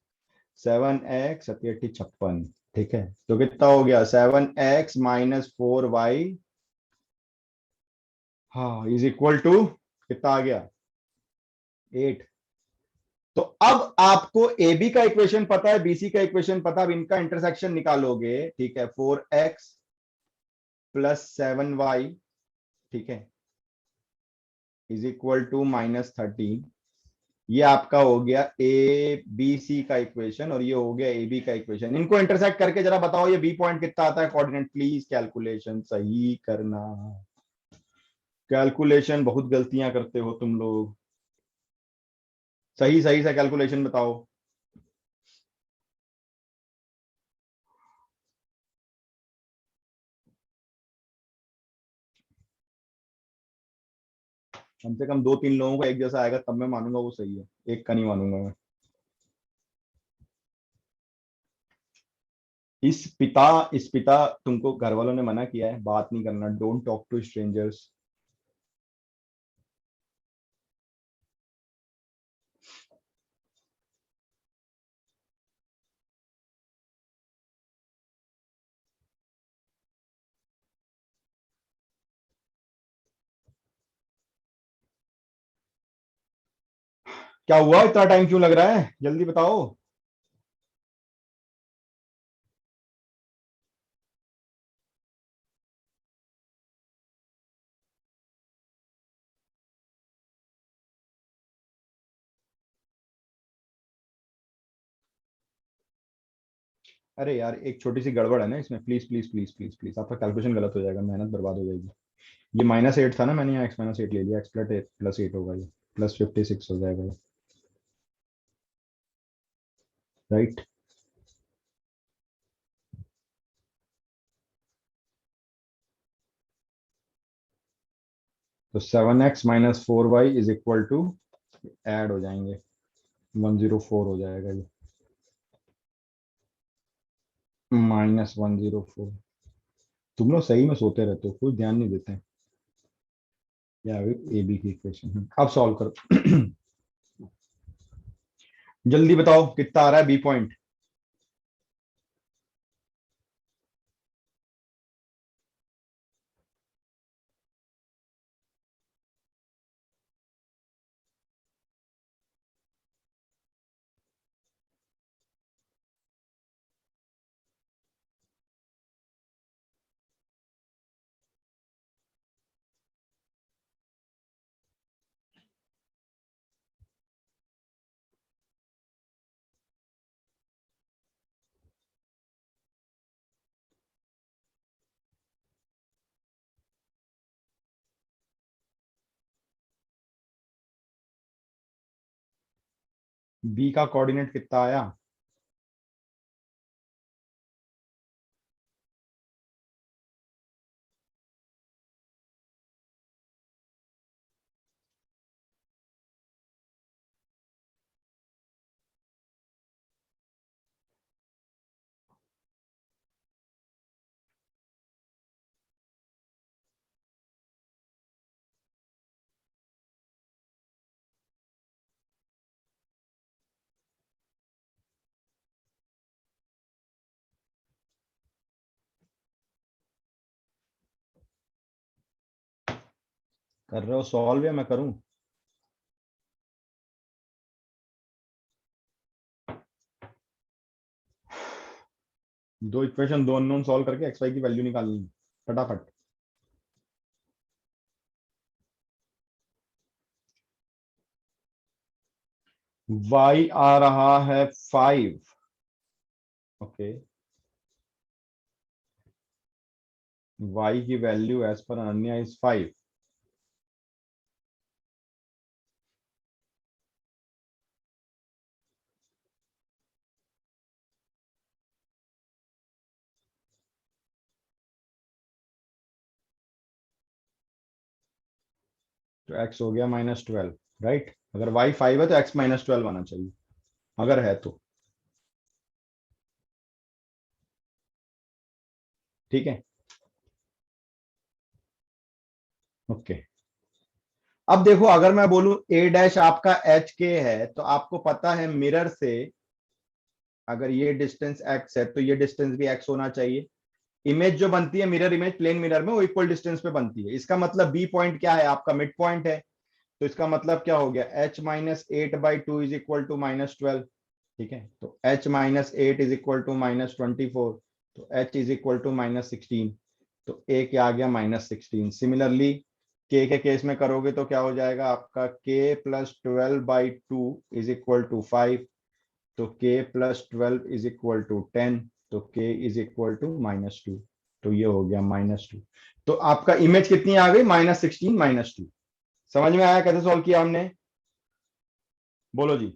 7x 56, ठीक है। तो कितना हो गया 7x माइनस 4y, हाँ, इज इक्वल टू कितना आ गया 8। तो अब आपको ए बी का इक्वेशन पता है, बीसी का इक्वेशन पता है, अब इनका इंटरसेक्शन निकालोगे, ठीक है। 4x प्लस 7y, ठीक है, इज इक्वल टू -13। ये आपका हो गया ए बी सी का इक्वेशन और ये हो गया ए बी का इक्वेशन। इनको इंटरसेक्ट करके जरा बताओ ये बी पॉइंट कितना आता है कोऑर्डिनेट, प्लीज कैलकुलेशन सही करना। कैलकुलेशन बहुत गलतियां करते हो तुम लोग, सही सही से कैलकुलेशन बताओ। कम से कम 2-3 लोगों को एक जैसा आएगा तब मैं मानूंगा वो सही है, एक का नहीं मानूंगा मैं। इस पिता तुमको घर वालों ने मना किया है, बात नहीं करना, डोंट टॉक टू स्ट्रेंजर्स। क्या हुआ, इतना टाइम क्यों लग रहा है, जल्दी बताओ। अरे यार एक छोटी सी गड़बड़ है ना इसमें, please please please please please, आपका कैलकुलेशन गलत हो जाएगा, मेहनत बर्बाद हो जाएगी। ये -8 था ना, मैंने यहाँ x-8 ले लिया, x+8 होगा, ये +56 हो जाएगा, राइट। तो 7x minus 4y is equal to, add हो जाएंगे, 104 हो जाएगा ये, -104। तुम लोग सही में सोते रहते हो, कोई ध्यान नहीं देते हैं। या ए बी की इक्वेशन अब सॉल्व करो। जल्दी बताओ कितना आ रहा है बी पॉइंट। बी का कोऑर्डिनेट कितना आया, कर रहे हो सॉल्व या मैं करूं। दो इक्वेशन, दो अननोन सॉल्व करके एक्स वाई की वैल्यू निकालनी है, फटाफट। y आ रहा है 5, ओके। y की value as per Ananya is 5। तो x हो गया -12, राइट। अगर y 5 है तो x -12 आना चाहिए, अगर है तो, ठीक है, ओके। अब देखो अगर मैं बोलूं a डैश आपका एच के है, तो आपको पता है मिरर से अगर ये डिस्टेंस x है तो ये डिस्टेंस भी x होना चाहिए। इमेज जो बनती है मिरर इमेज प्लेन मिरर में वो इक्वल डिस्टेंस पे बनती है। इसका मतलब बी पॉइंट क्या है, आपका मिड पॉइंट है। तो इसका मतलब क्या हो गया, h minus 8/2 is equal to -12। ठीक है, तो h minus 8 is equal to -24, तो h इज इक्वल टू -16, तो a क्या आ गया -16। सिमिलरली k के केस में करोगे तो क्या हो जाएगा आपका k plus 12/2 is equal to 5, तो k plus 12 is equal to 10, तो k इज इक्वल टू -2, तो ये हो गया -2। तो आपका इमेज कितनी आ गई, -16 -2। समझ में आया कैसे सॉल्व किया हमने, बोलो जी,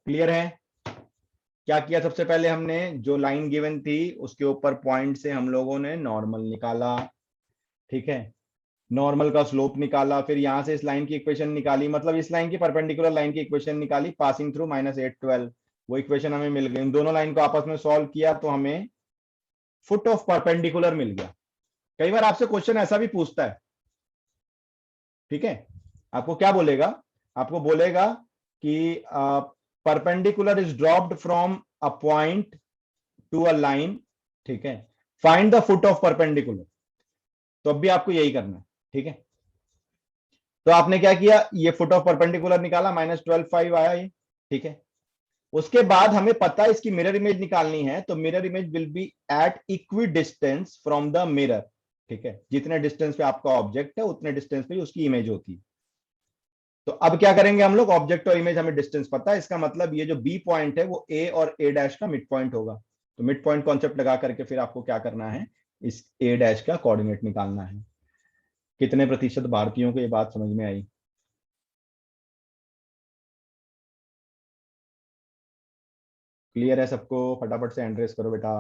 क्लियर है। क्या किया, सबसे पहले हमने जो लाइन गिवन थी उसके ऊपर पॉइंट से हम लोगों ने नॉर्मल निकाला। ठीक है, नॉर्मल का स्लोप निकाला, फिर यहां से इस लाइन की इक्वेशन निकाली, मतलब इस लाइन की परपेंडिकुलर लाइन की इक्वेशन निकाली, पासिंग थ्रू -8 12, वो इक्वेशन हमें मिल गई। इन दोनों लाइन को आपस में सॉल्व किया तो हमें फुट ऑफ परपेंडिकुलर मिल गया। कई बार आपसे क्वेश्चन ऐसा भी पूछता है, ठीक है, आपको क्या बोलेगा, आपको बोलेगा कि perpendicular is dropped from a point to a line, ठीक है, find the foot of perpendicular. तो अब भी आपको यही करना है, ठीक है। तो आपने क्या किया, ये फुट ऑफ परपेंडिकुलर निकाला, -12 आया ये, ठीक है। उसके बाद हमें पता है इसकी मिरर इमेज निकालनी है, तो mirror image will be at equidistance from the mirror, ठीक है। जितने डिस्टेंस पे आपका ऑब्जेक्ट है उतने डिस्टेंस पे उसकी इमेज होती है। तो अब क्या करेंगे हम लोग, ऑब्जेक्ट और इमेज हमें डिस्टेंस पता है, इसका मतलब ये जो बी पॉइंट है वो ए और ए डैश का मिड पॉइंट होगा। तो मिड पॉइंट कॉन्सेप्ट लगा करके फिर आपको क्या करना है, इस ए डैश का कोऑर्डिनेट निकालना है। कितने प्रतिशत भारतीयों को ये बात समझ में आई। क्लियर है सबको, फटाफट से एंड्रेस करो बेटा,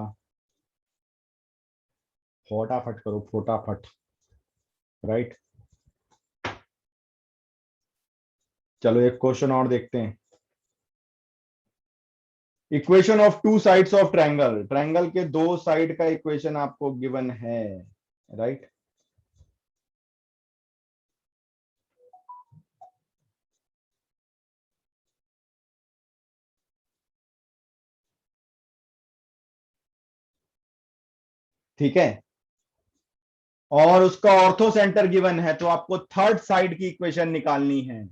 फटाफट करो फटाफट, राइट। चलो एक क्वेश्चन और देखते हैं। Equation of two sides of triangle, triangle के दो साइड का इक्वेशन आपको गिवन है, राइट। ठीक है, और उसका ऑर्थो सेंटर गिवन है, तो आपको थर्ड साइड की इक्वेशन निकालनी है।